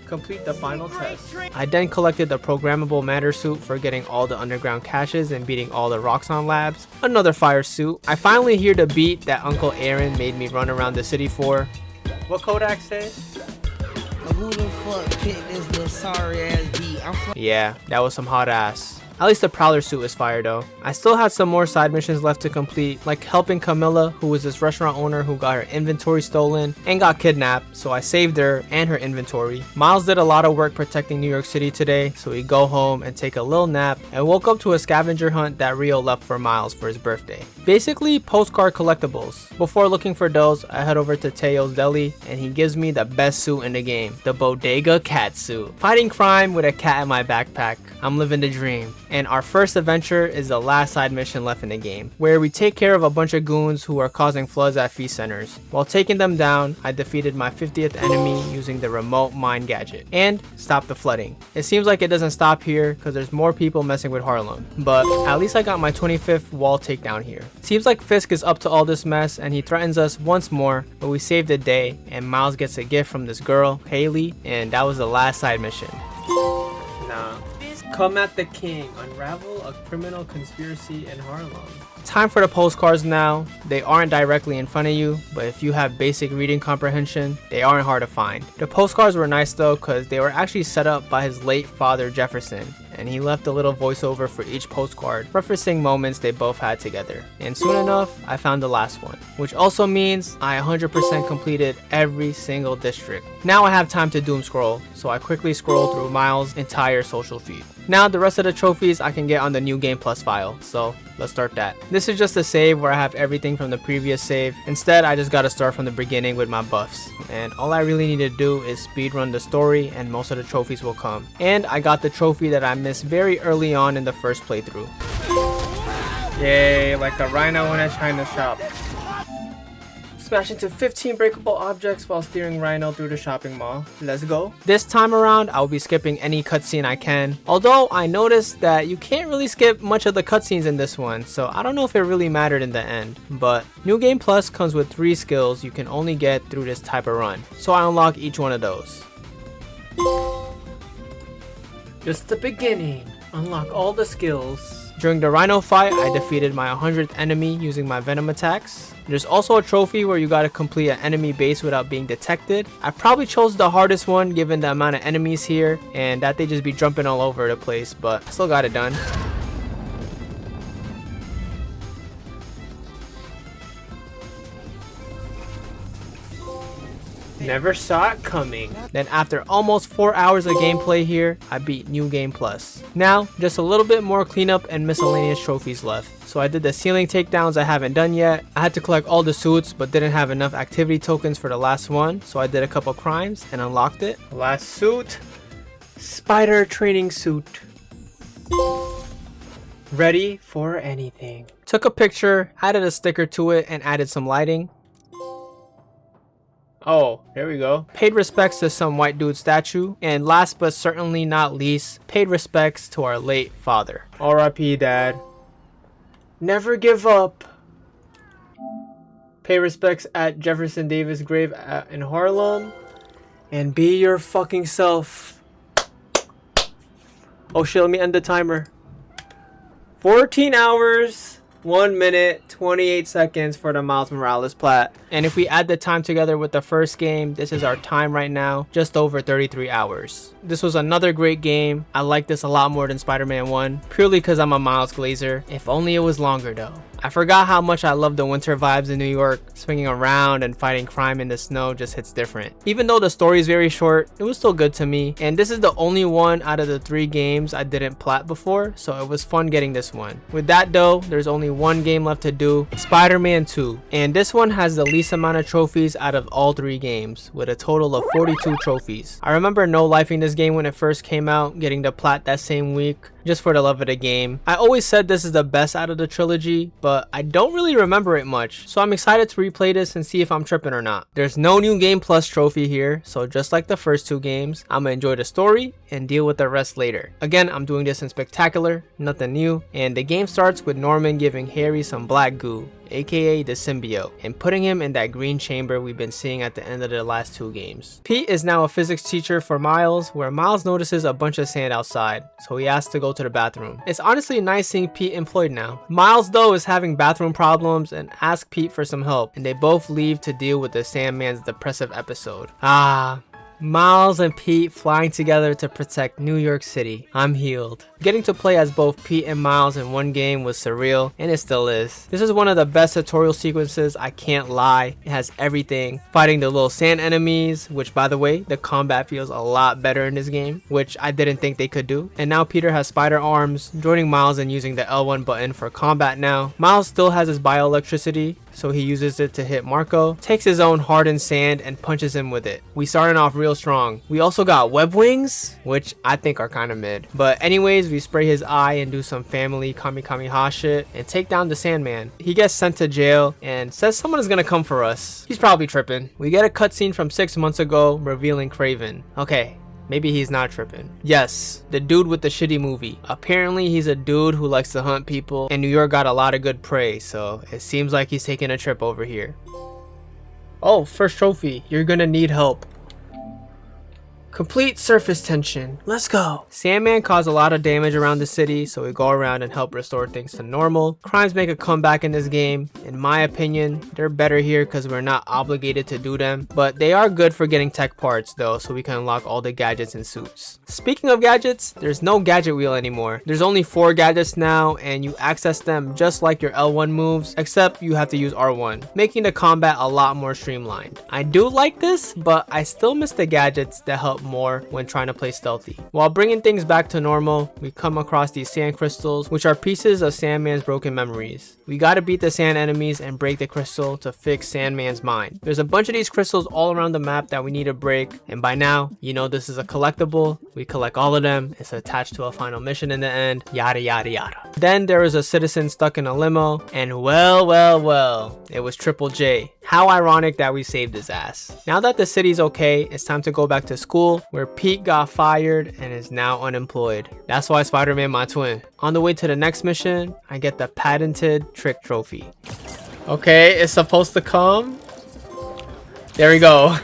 Complete the final test. I then collected the programmable matter suit for getting all the underground caches and beating all the Roxxon labs. Another fire suit. I finally hear the beat that Uncle Aaron made me run around the city for. What Kodak say? Who the fuck picked this little sorry ass beat? Yeah, that was some hot ass. At least the Prowler suit is fire though. I still had some more side missions left to complete, like helping Camilla, who was this restaurant owner who got her inventory stolen and got kidnapped, so I saved her and her inventory. Miles did a lot of work protecting New York City today, so we go home and take a little nap and woke up to a scavenger hunt that Rio left for Miles for his birthday. Basically postcard collectibles. Before looking for those, I head over to Teo's Deli and he gives me the best suit in the game, the Bodega cat suit. Fighting crime with a cat in my backpack. I'm living the dream. And our first adventure is the last side mission left in the game, where we take care of a bunch of goons who are causing floods at feast centers. While taking them down, I defeated my 50th enemy using the remote mine gadget and stopped the flooding. It seems like it doesn't stop here because there's more people messing with Harlem, but at least I got my 25th wall takedown here. Seems like Fisk is up to all this mess and he threatens us once more, but we save the day and Miles gets a gift from this girl, Haley, and that was the last side mission. Nah. Come at the king. Unravel a criminal conspiracy in Harlem. Time for the postcards now. They aren't directly in front of you, but if you have basic reading comprehension, they aren't hard to find. The postcards were nice though because they were actually set up by his late father Jefferson, and he left a little voiceover for each postcard referencing moments they both had together. And soon enough, I found the last one, which also means I 100% completed every single district. Now I have time to doom scroll, so I quickly scroll through Miles' entire social feed. Now the rest of the trophies I can get on the New Game Plus file, so let's start that. This is just a save where I have everything from the previous save. Instead, I just gotta start from the beginning with my buffs. And all I really need to do is speedrun the story and most of the trophies will come. And I got the trophy that I missed very early on in the first playthrough. Yay, like a rhino in a china shop. Smash into 15 breakable objects while steering Rhino through the shopping mall. Let's go. This time around, I'll be skipping any cutscene I can. Although I noticed that you can't really skip much of the cutscenes in this one, so I don't know if it really mattered in the end. But New Game Plus comes with 3 skills you can only get through this type of run, so I unlock each one of those. Just the beginning. Unlock all the skills. During the Rhino fight, I defeated my 100th enemy using my Venom attacks. There's also a trophy where you gotta complete an enemy base without being detected. I probably chose the hardest one given the amount of enemies here and that they just be jumping all over the place, but I still got it done. Never saw it coming. Then after almost 4 hours of gameplay here, I beat New Game Plus. Now, just a little bit more cleanup and miscellaneous trophies left. So I did the ceiling takedowns I haven't done yet. I had to collect all the suits but didn't have enough activity tokens for the last one. So I did a couple crimes and unlocked it. Last suit, spider training suit. Ready for anything. Took a picture, added a sticker to it and added some lighting. Oh, there we go. Paid respects to some white dude statue. And last but certainly not least, paid respects to our late father. R.I.P. Dad. Never give up. Pay respects at Jefferson Davis grave in Harlem. And be your fucking self. Oh shit, let me end the timer. 14 hours. 1 minute, 28 seconds for the Miles Morales plat. And if we add the time together with the first game, this is our time right now, just over 33 hours. This was another great game. I like this a lot more than Spider-Man 1, purely because I'm a Miles Glazer. If only it was longer though. I forgot how much I love the winter vibes in New York. Swinging around and fighting crime in the snow just hits different. Even though the story is very short, it was still good to me. And this is the only one out of the 3 games I didn't plat before, so it was fun getting this one. With that though, there's only one game left to do, Spider-Man 2. And this one has the least amount of trophies out of all 3 games, with a total of 42 trophies. I remember no-lifing this game when it first came out, getting the plat that same week, just for the love of the game. I always said this is the best out of the trilogy, but I don't really remember it much, so I'm excited to replay this and see if I'm tripping or not. There's no New Game Plus trophy here, so just like the first 2 games, I'm gonna enjoy the story and deal with the rest later. Again, I'm doing this in Spectacular, nothing new, and the game starts with Norman giving Harry some black goo, aka the symbiote, and putting him in that green chamber we've been seeing at the end of the last 2 games. Pete is now a physics teacher for Miles, where Miles notices a bunch of sand outside, so he asks to go to the bathroom. It's honestly nice seeing Pete employed now. Miles though is having bathroom problems and asks Pete for some help, and they both leave to deal with the Sandman's depressive episode. Miles and Pete flying together to protect New York City. I'm healed. Getting to play as both Pete and Miles in one game was surreal, and it still is. This is one of the best tutorial sequences, I can't lie. It has everything. Fighting the little sand enemies, which by the way, the combat feels a lot better in this game, which I didn't think they could do. And now Peter has spider arms, joining Miles and using the L1 button for combat now. Miles still has his bioelectricity, so he uses it to hit Marco, takes his own hardened sand and punches him with it. We started off real strong. We also got web wings, which I think are kind of mid. But anyways, we spray his eye and do some family kami-kami-ha shit and take down the Sandman. He gets sent to jail and says someone is gonna come for us. He's probably tripping. We get a cutscene from 6 months ago revealing Kraven. Okay, maybe he's not tripping. Yes, the dude with the shitty movie. Apparently he's a dude who likes to hunt people, and New York got a lot of good prey, so it seems like he's taking a trip over here. Oh, first trophy. You're gonna need help. Complete surface tension. Let's go. Sandman caused a lot of damage around the city, so we go around and help restore things to normal. Crimes make a comeback in this game. In my opinion, they're better here because we're not obligated to do them, but they are good for getting tech parts though, so we can unlock all the gadgets and suits. Speaking of gadgets, there's no gadget wheel anymore. There's only 4 gadgets now, and you access them just like your L1 moves, except you have to use R1, making the combat a lot more streamlined. I do like this, but I still miss the gadgets that help more when trying to play stealthy. While bringing things back to normal, we come across these sand crystals, which are pieces of Sandman's broken memories. We gotta beat the sand enemies and break the crystal to fix Sandman's mind. There's a bunch of these crystals all around the map that we need to break, and by now, you know this is a collectible. We collect all of them, it's attached to a final mission in the end, yada yada yada. Then there is a citizen stuck in a limo, and well, it was Triple J. How ironic that we saved his ass. Now that the city's okay, it's time to go back to school, where Pete got fired and is now unemployed. That's why Spider-Man my twin. On the way to the next mission, I get the patented trick trophy. Okay, it's supposed to come. There we go.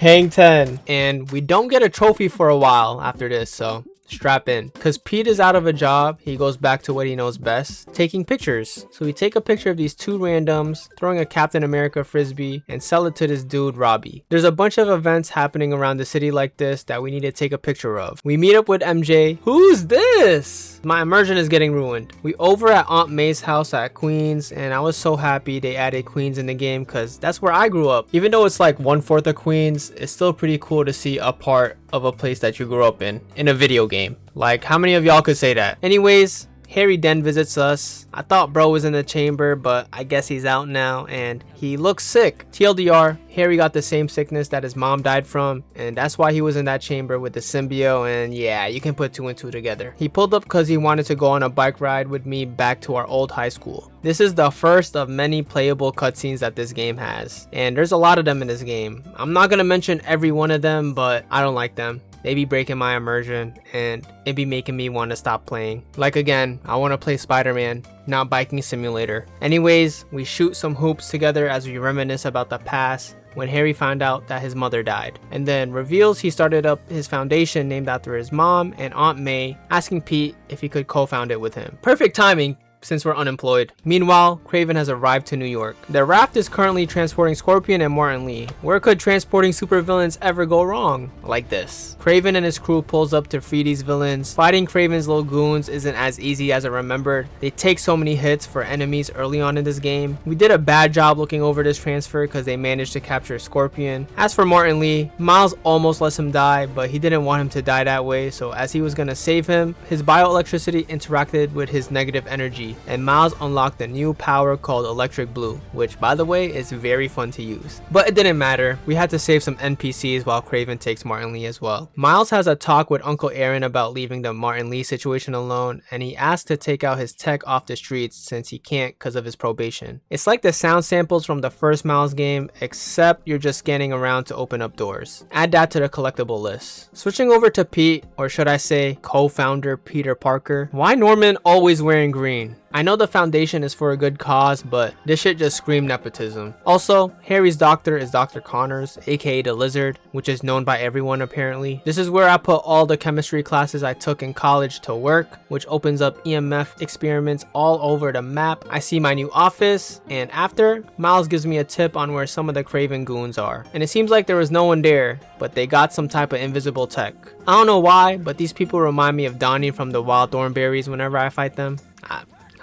Hang 10. And we don't get a trophy for a while after this, so strap in. Cause Pete is out of a job, he goes back to what he knows best, taking pictures. So we take a picture of these two randoms, throwing a Captain America frisbee, and sell it to this dude Robbie. There's a bunch of events happening around the city like this that we need to take a picture of. We meet up with MJ. Who's this? My immersion is getting ruined. We over at Aunt May's house at Queens, and I was so happy they added Queens in the game because that's where I grew up. Even though it's like 1/4 of Queens, it's still pretty cool to see a part of a place that you grew up in a video game. Like, how many of y'all could say that? Anyways, Harry then visits us. I thought bro was in the chamber, but I guess he's out now and he looks sick. TLDR, Harry got the same sickness that his mom died from, and that's why he was in that chamber with the symbiote, and yeah, you can put 2 and 2 together. He pulled up because he wanted to go on a bike ride with me back to our old high school. This is the first of many playable cutscenes that this game has, and there's a lot of them in this game. I'm not gonna mention every one of them, but I don't like them. They be breaking my immersion and it be making me want to stop playing. Like again, I want to play Spider-Man, not biking simulator. Anyways, we shoot some hoops together as we reminisce about the past when Harry found out that his mother died, and then reveals he started up his foundation named after his mom and Aunt May, asking Pete if he could co-found it with him. Perfect timing, since we're unemployed. Meanwhile, Kraven has arrived to New York. The raft is currently transporting Scorpion and Martin Lee. Where could transporting supervillains ever go wrong? Like this. Kraven and his crew pulls up to free these villains. Fighting Kraven's little goons isn't as easy as I remembered. They take so many hits for enemies early on in this game. We did a bad job looking over this transfer because they managed to capture Scorpion. As for Martin Lee, Miles almost lets him die, but he didn't want him to die that way, so as he was gonna save him, his bioelectricity interacted with his negative energy, and Miles unlocked a new power called Electric Blue, which by the way is very fun to use. But it didn't matter, we had to save some NPCs while Kraven takes Martin Lee as well. Miles has a talk with Uncle Aaron about leaving the Martin Lee situation alone, and he asks to take out his tech off the streets since he can't because of his probation. It's like the sound samples from the first Miles game, except you're just scanning around to open up doors. Add that to the collectible list. Switching over to Pete, or should I say co-founder Peter Parker. Why Norman always wearing green? I know the foundation is for a good cause, but this shit just screamed nepotism. Also, Harry's doctor is Dr. Connors, aka the Lizard, which is known by everyone apparently. This is where I put all the chemistry classes I took in college to work, which opens up EMF experiments all over the map. I see my new office, and after, Miles gives me a tip on where some of the Kraven goons are. And it seems like there was no one there, but they got some type of invisible tech. I don't know why, but these people remind me of Donnie from the Wild Thornberries whenever I fight them.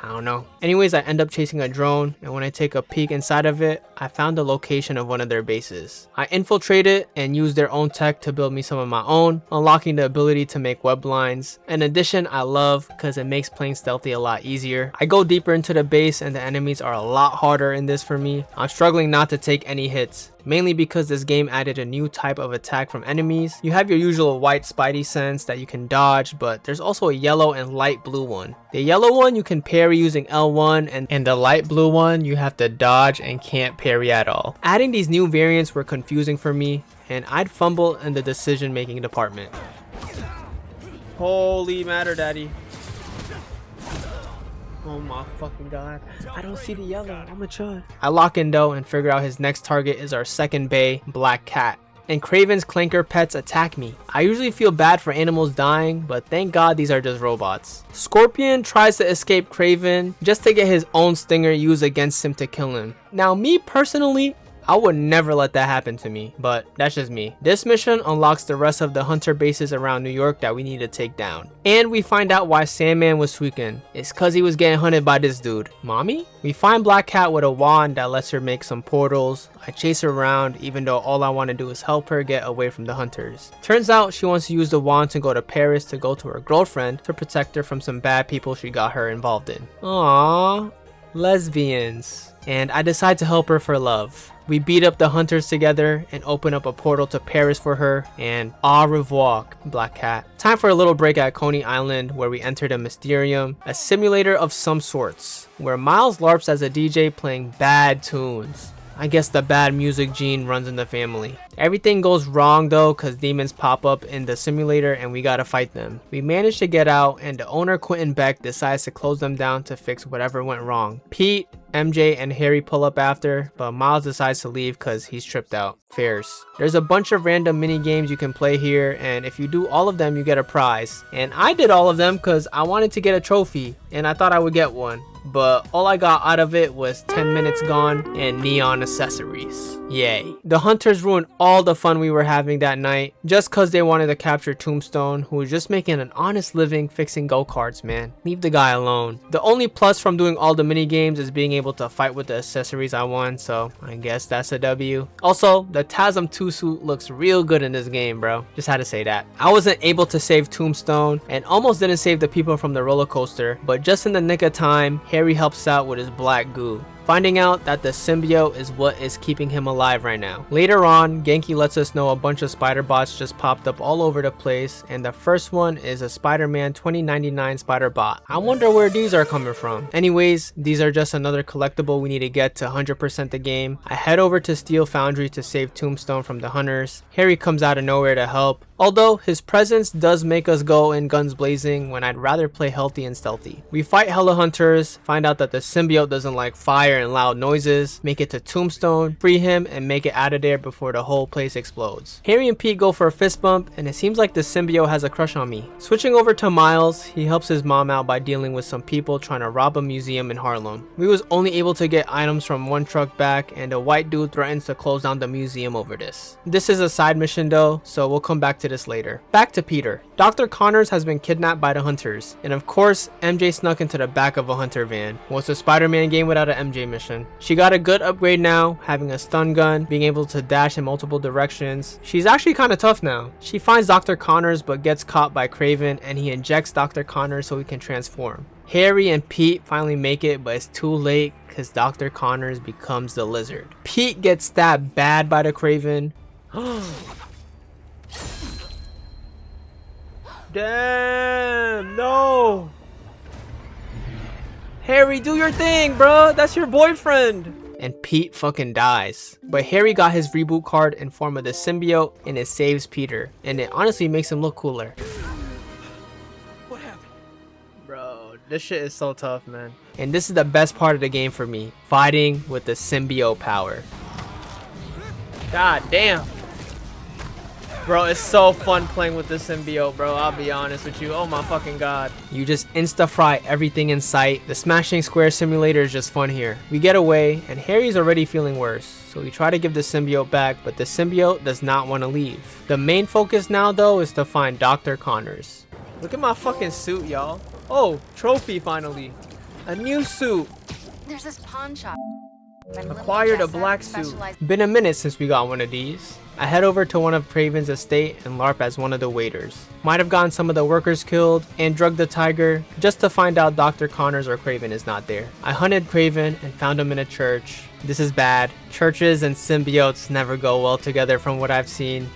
I don't know. Anyways, I end up chasing a drone, and when I take a peek inside of it, I found the location of one of their bases. I infiltrate it and use their own tech to build me some of my own, unlocking the ability to make web lines. In addition, I love because it makes playing stealthy a lot easier. I go deeper into the base and the enemies are a lot harder in this for me. I'm struggling not to take any hits, mainly because this game added a new type of attack from enemies. You have your usual white spidey sense that you can dodge, but there's also a yellow and light blue one. The yellow one you can parry using L1, and the light blue one you have to dodge and can't parry at all. Adding these new variants were confusing for me, and I'd fumble in the decision making department. Holy matter, daddy. Oh my fucking god. I don't see the yellow. I'm a chud. I lock in though and figure out his next target is our second bay, Black Cat. And Kraven's clanker pets attack me. I usually feel bad for animals dying, but thank god these are just robots. Scorpion tries to escape Kraven just to get his own stinger used against him to kill him. Now me personally, I would never let that happen to me, but that's just me. This mission unlocks the rest of the hunter bases around New York that we need to take down. And we find out why Sandman was tweaking. It's cause he was getting hunted by this dude. Mommy? We find Black Cat with a wand that lets her make some portals. I chase her around even though all I want to do is help her get away from the hunters. Turns out she wants to use the wand to go to Paris to go to her girlfriend to protect her from some bad people she got her involved in. Aww, lesbians. And I decide to help her for love. We beat up the hunters together and open up a portal to Paris for her, and au revoir, Black Cat. Time for a little break at Coney Island where we entered a Mysterium, a simulator of some sorts, where Miles LARPs as a DJ playing bad tunes. I guess the bad music gene runs in the family. Everything goes wrong though cause demons pop up in the simulator and we gotta fight them. We manage to get out and the owner Quentin Beck decides to close them down to fix whatever went wrong. Pete, MJ and Harry pull up after, but Miles decides to leave because he's tripped out. Fierce. There's a bunch of random mini games you can play here, and if you do all of them you get a prize. And I did all of them because I wanted to get a trophy and I thought I would get one. But all I got out of it was 10 minutes gone and neon accessories. Yay. The hunters ruined all the fun we were having that night just cause they wanted to capture Tombstone, who was just making an honest living fixing go-karts, man. Leave the guy alone. The only plus from doing all the mini games is being able to fight with the accessories I won, so I guess that's a W. Also, the TASM 2 suit looks real good in this game, bro. Just had to say that. I wasn't able to save Tombstone and almost didn't save the people from the roller coaster, but just in the nick of time, Harry helps out with his black goo, finding out that the symbiote is what is keeping him alive right now. Later on, Genki lets us know a bunch of spider bots just popped up all over the place, and the first one is a Spider-Man 2099 spider bot. I wonder where these are coming from. Anyways, these are just another collectible we need to get to 100% the game. I head over to Steel Foundry to save Tombstone from the hunters. Harry comes out of nowhere to help, although his presence does make us go in guns blazing when I'd rather play healthy and stealthy. We fight hella hunters, find out that the symbiote doesn't like fire and loud noises, make it to Tombstone, free him, and make it out of there before the whole place explodes. Harry and Pete go for a fist bump, and it seems like the symbiote has a crush on me. Switching over to Miles, he helps his mom out by dealing with some people trying to rob a museum in Harlem. We was only able to get items from one truck back, and a white dude threatens to close down the museum over this. This is a side mission though, so we'll come back to this later. Back to Peter. Dr. Connors has been kidnapped by the hunters, and of course MJ snuck into the back of a hunter van. What's a Spider-Man game without an MJ mission? She got a good upgrade now, having a stun gun, being able to dash in multiple directions. She's actually kind of tough now. She finds Dr. Connors but gets caught by Craven, and he injects Dr. Connors so he can transform. Harry and Pete finally make it, but it's too late because Dr. Connors becomes the lizard. Pete gets stabbed bad by the Craven. Damn, no. Harry, do your thing, bro. That's your boyfriend. And Pete fucking dies. But Harry got his reboot card in form of the symbiote, and it saves Peter. And it honestly makes him look cooler. What happened? Bro, this shit is so tough, man. And this is the best part of the game for me. Fighting with the symbiote power. God damn. Bro, it's so fun playing with the symbiote, bro. I'll be honest with you. Oh my fucking god. You just insta-fry everything in sight. The smashing square simulator is just fun here. We get away, and Harry's already feeling worse. So we try to give the symbiote back, but the symbiote does not want to leave. The main focus now, though, is to find Dr. Connors. Look at my fucking suit, y'all. Oh, trophy finally. A new suit. There's this pawn shop. Acquired a black suit. Been a minute since we got one of these. I head over to one of Craven's estate and LARP as one of the waiters. Might have gotten some of the workers killed and drugged the tiger just to find out Dr. Connors or Craven is not there. I hunted Craven and found him in a church. This is bad. Churches and symbiotes never go well together from what I've seen.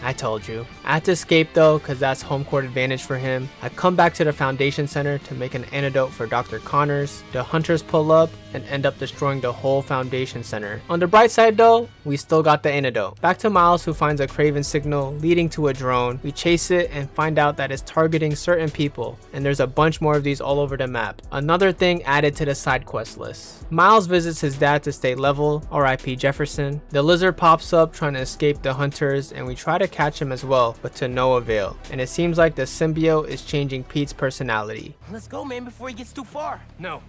I told you. I had to escape though, because that's home court advantage for him. I come back to the Foundation Center to make an antidote for Dr. Connors. The hunters pull up and end up destroying the whole Foundation Center. On the bright side though, we still got the antidote. Back to Miles, who finds a Craven signal leading to a drone. We chase it and find out that it's targeting certain people, and there's a bunch more of these all over the map. Another thing added to the side quest list. Miles visits his dad to stay level, RIP Jefferson. The lizard pops up trying to escape the hunters, and we try to catch him as well, but to no avail. And it seems like the symbiote is changing Pete's personality. Let's go, man, before he gets too far. No.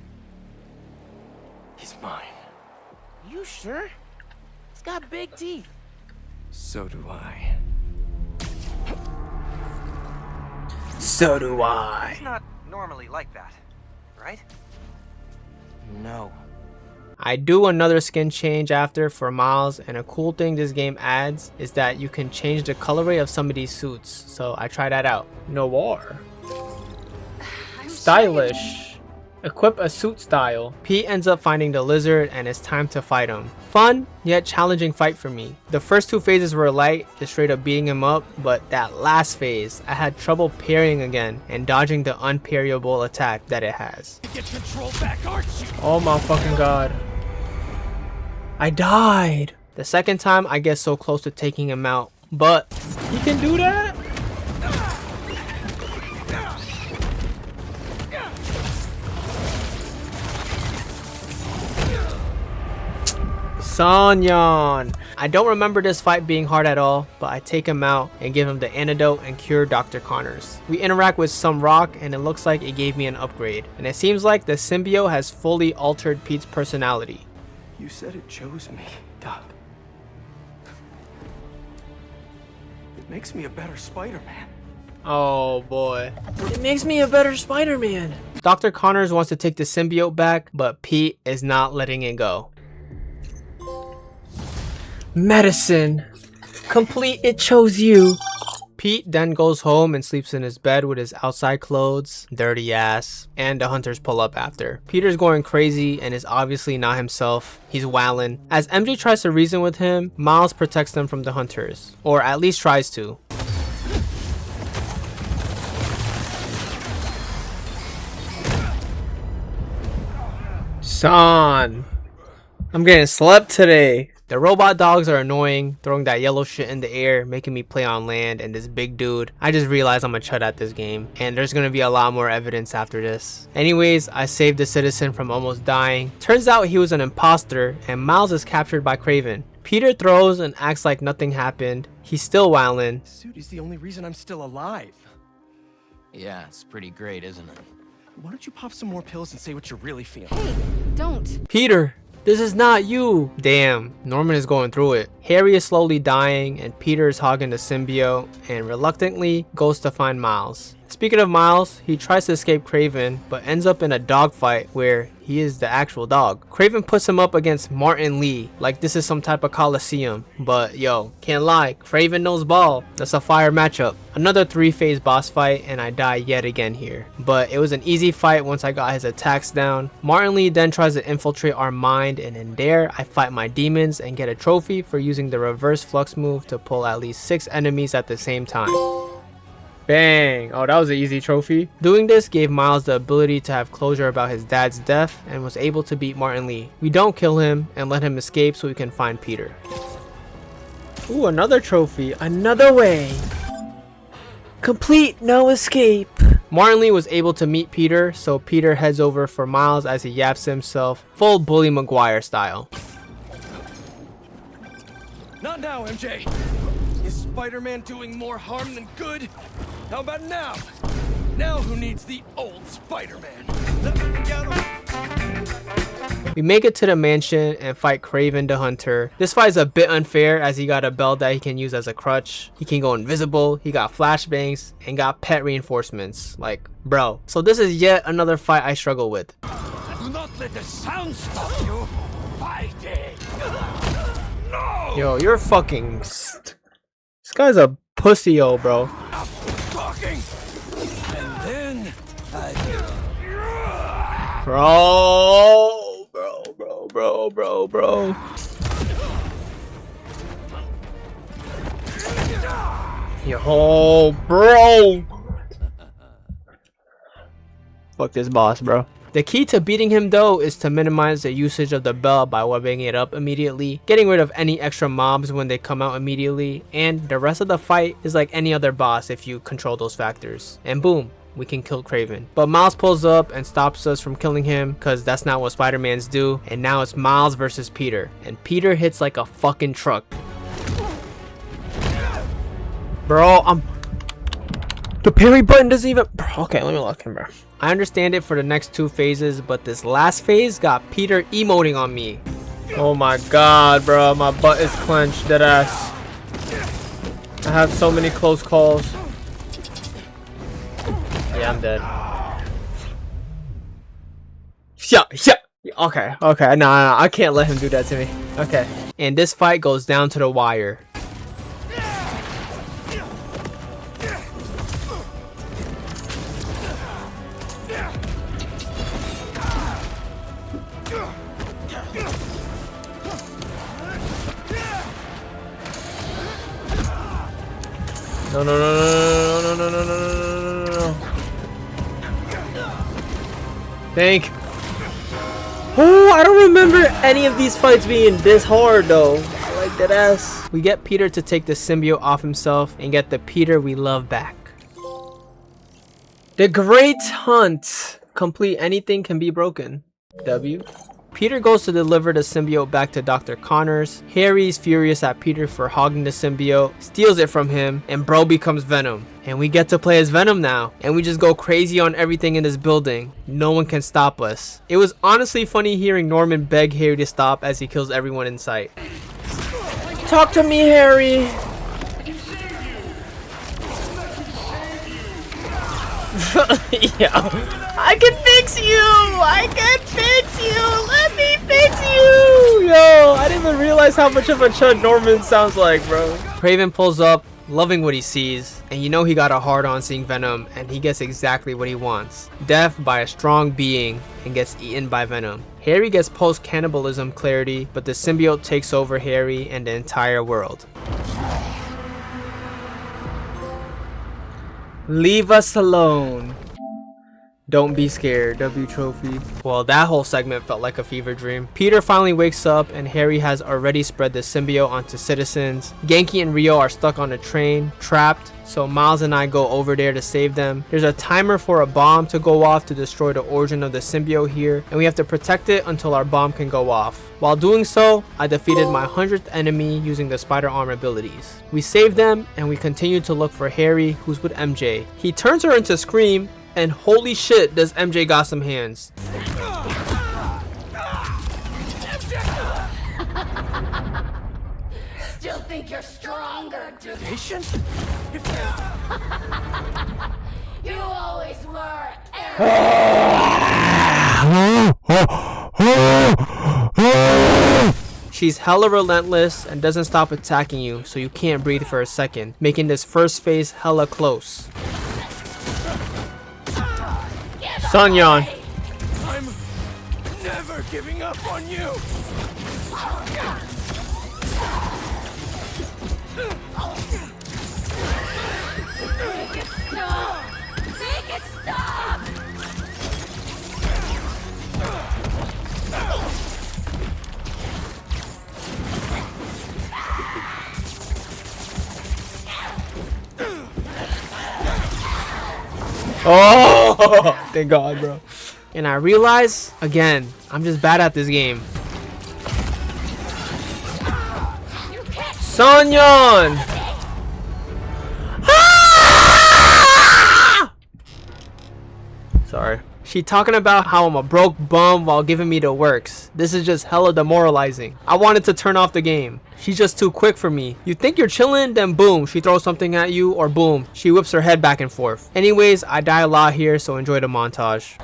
He's mine. You sure? He's got big teeth. So do I. So do I. It's not normally like that, right? No. I do another skin change after for Miles, and a cool thing this game adds is that you can change the colorway of some of these suits, so I try that out. Noir. Stylish. Equip a suit style. Pete ends up finding the lizard, and it's time to fight him. Fun, yet challenging fight for me. The first two phases were light, just straight up beating him up, but that last phase, I had trouble parrying again and dodging the unparryable attack that it has. Get control back, aren't you? Oh my fucking god. I died. The second time I get so close to taking him out, but he can do that? Sonyon. I don't remember this fight being hard at all, but I take him out and give him the antidote and cure Dr. Connors. We interact with some rock and it looks like it gave me an upgrade. And it seems like the symbiote has fully altered Pete's personality. You said it chose me, Doc. It makes me a better Spider-Man. Oh boy. It makes me a better Spider-Man. Dr. Connors wants to take the symbiote back, but Pete is not letting it go. Medicine. Complete, it chose you. Pete then goes home and sleeps in his bed with his outside clothes, dirty ass, and the hunters pull up after. Peter's going crazy and is obviously not himself. He's wildin'. As MJ tries to reason with him, Miles protects them from the hunters, or at least tries to. Son, I'm getting slept today. The robot dogs are annoying, throwing that yellow shit in the air, making me play on land, and this big dude. I just realized I'm a chud at this game, and there's gonna be a lot more evidence after this. Anyways, I saved the citizen from almost dying. Turns out he was an imposter, and Miles is captured by Kraven. Peter throws and acts like nothing happened. He's still wildin'. This suit is the only reason I'm still alive. Yeah, it's pretty great, isn't it? Why don't you pop some more pills and say what you're really feeling? Hey, don't. Peter, this is not you. Damn, Norman is going through it. Harry is slowly dying and Peter is hogging the symbiote and reluctantly goes to find Miles. Speaking of Miles, he tries to escape Kraven but ends up in a dogfight where he is the actual dog. Kraven puts him up against Martin Lee like this is some type of coliseum, but yo, can't lie, Kraven knows ball. That's a fire matchup. Another 3-phase boss fight and I die yet again here, but it was an easy fight once I got his attacks down. Martin Lee then tries to infiltrate our mind and in there I fight my demons and get a trophy for using the reverse flux move to pull at least 6 enemies at the same time. Bang! Oh, that was an easy trophy. Doing this gave Miles the ability to have closure about his dad's death and was able to beat Martin Lee. We don't kill him and let him escape so we can find Peter. Ooh, another trophy. Another way. Complete, no escape. Martin Lee was able to meet Peter, so Peter heads over for Miles as he yaps himself, full Bully Maguire style. Not now, MJ. Is Spider-Man doing more harm than good? How about now? Now who needs the old Spider-Man? We make it to the mansion and fight Kraven the Hunter. This fight is a bit unfair as he got a belt that he can use as a crutch. He can go invisible, he got flashbangs, and got pet reinforcements. Like, bro. So this is yet another fight I struggle with. Do not let the sound stop you. Fight it. No! Yo, you're fucking... This guy's a pussy-o, bro. Talking. And then Bro. Yo, bro. Fuck this boss, bro. The key to beating him though is to minimize the usage of the bell by webbing it up immediately, getting rid of any extra mobs when they come out immediately, and the rest of the fight is like any other boss if you control those factors. And boom, we can kill Kraven. But Miles pulls up and stops us from killing him because that's not what Spider-Mans do, and now it's Miles versus Peter, and Peter hits like a fucking truck. Bro, the parry button doesn't even... Okay, let me lock him, bro. I understand it for the next 2 phases, but this last phase got Peter emoting on me. Oh my god, bro. My butt is clenched, deadass. I have so many close calls. Yeah, I'm dead. Yeah. Okay. No, I can't let him do that to me. Okay. And this fight goes down to the wire. No. Thank. Oh, I don't remember any of these fights being this hard though. I like that ass. We get Peter to take the symbiote off himself and get the Peter we love back. The Great Hunt. Complete anything can be broken. W. Peter goes to deliver the symbiote back to Dr. Connors. Harry's furious at Peter for hogging the symbiote, steals it from him, and bro becomes Venom. And we get to play as Venom now, and we just go crazy on everything in this building. No one can stop us. It was honestly funny hearing Norman beg Harry to stop as he kills everyone in sight. Talk to me, Harry. Yeah, I can fix you. I can fix you. Let me fix you. Yo, I didn't even realize how much of a chud Norman sounds like, bro. Craven pulls up, loving what he sees, and you know he got a hard on seeing Venom, and he gets exactly what he wants. Death by a strong being, and gets eaten by Venom. Harry gets post-cannibalism clarity, but the symbiote takes over Harry and the entire world. Leave us alone. Don't be scared, W trophy. Well, that whole segment felt like a fever dream. Peter finally wakes up and Harry has already spread the symbiote onto citizens. Genki and Rio are stuck on a train, trapped, so Miles and I go over there to save them. There's a timer for a bomb to go off to destroy the origin of the symbiote here, and we have to protect it until our bomb can go off. While doing so, I defeated my 100th enemy using the spider arm abilities. We save them and we continue to look for Harry, who's with MJ. He turns her into Scream, and holy shit does MJ got some hands. Still think you're stronger, do you? Patient? You always were. She's hella relentless and doesn't stop attacking you, so you can't breathe for a second, making this first phase hella close. Sonyon. I'm never giving up on you. Make it stop! Oh, thank God, bro. And I realize, again, I'm just bad at this game. Sonyon! Ah! Sorry. She talking about how I'm a broke bum while giving me the works. This is just hella demoralizing. I wanted to turn off the game. She's just too quick for me. You think you're chilling, then boom, she throws something at you, or boom, she whips her head back and forth. Anyways, I die a lot here, so enjoy the montage.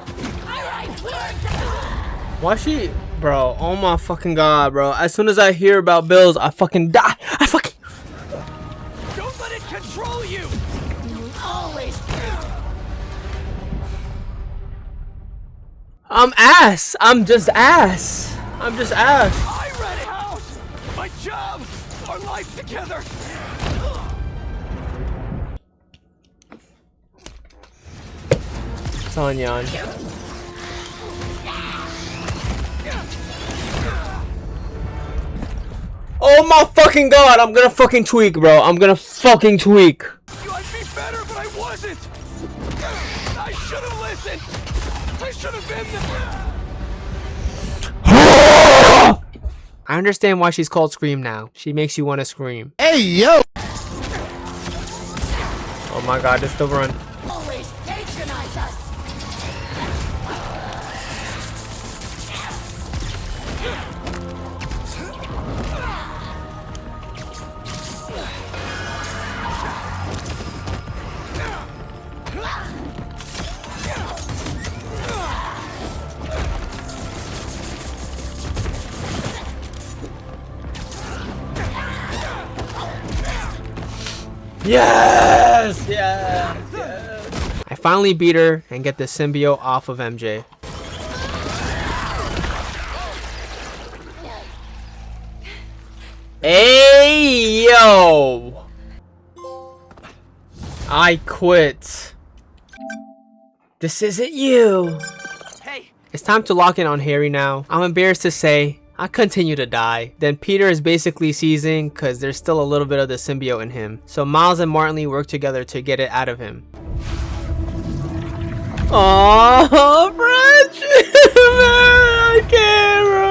Why she... Bro, oh my fucking God, bro. As soon as I hear about bills, I fucking die. I fucking... Don't let it control you. You always I'm ass. I'm just ass. I'm just ass. I ran a house. My job. Our life together. Sonyon. Oh my fucking God, I'm gonna fucking tweak, bro. I'm gonna fucking tweak. I'd be better, but I wasn't. I should have listened. I should have been there. I understand why she's called Scream now. She makes you want to scream. Hey, yo! Oh my God, this still run. always patronize us. Yes! Yes! Yes! I finally beat her and get the symbiote off of MJ. Hey, yo! I quit. This isn't you. Hey. It's time to lock in on Harry now. I'm embarrassed to say, I continue to die. Then Peter is basically seizing because there's still a little bit of the symbiote in him. So Miles and Martin work together to get it out of him. Oh, friendship, man, I can't, bro.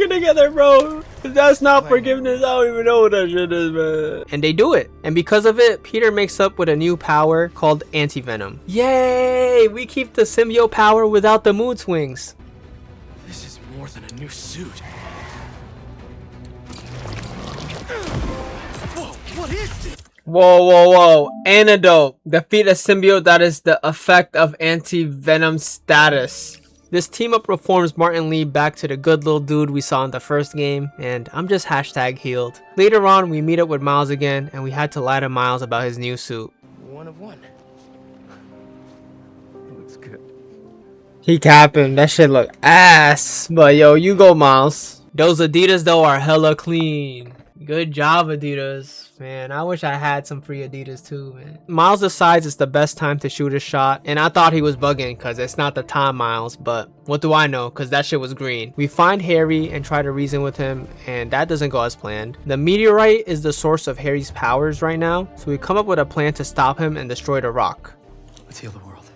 working together, bro. If that's not forgiveness, I don't even know what that shit is, man. And they do it. And because of it, Peter makes up with a new power called anti-venom. Yay! We keep the symbiote power without the mood swings. This is more than a new suit. Whoa, what is this? Whoa. Antidote. Defeat a symbiote that is the effect of anti-venom status. This team up reforms Martin Lee back to the good little dude we saw in the first game, and I'm just hashtag healed. Later on, we meet up with Miles again, and we had to lie to Miles about his new suit. One of one. It looks good. He capping. That shit look ass. But yo, you go, Miles. Those Adidas though are hella clean. Good job, Adidas. Man, I wish I had some free Adidas too, man. Miles decides it's the best time to shoot a shot, and I thought he was bugging because it's not the time, Miles, but what do I know, because that shit was green. We find Harry and try to reason with him, and that doesn't go as planned. The meteorite is the source of Harry's powers right now, so we come up with a plan to stop him and destroy the rock. Let's heal the world.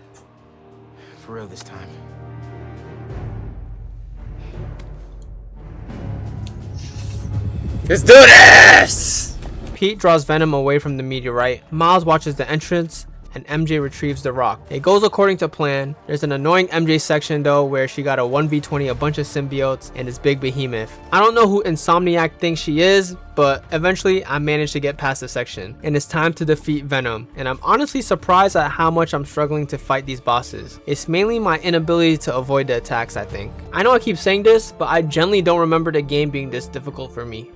For real this time. Let's do this! Pete draws Venom away from the meteorite. Miles watches the entrance, and MJ retrieves the rock. It goes according to plan. There's an annoying MJ section though where she got a 1v20 a bunch of symbiotes and this big behemoth. I don't know who Insomniac thinks she is, but eventually I managed to get past the section. And it's time to defeat Venom. And I'm honestly surprised at how much I'm struggling to fight these bosses. It's mainly my inability to avoid the attacks, I think. I know I keep saying this, but I generally don't remember the game being this difficult for me.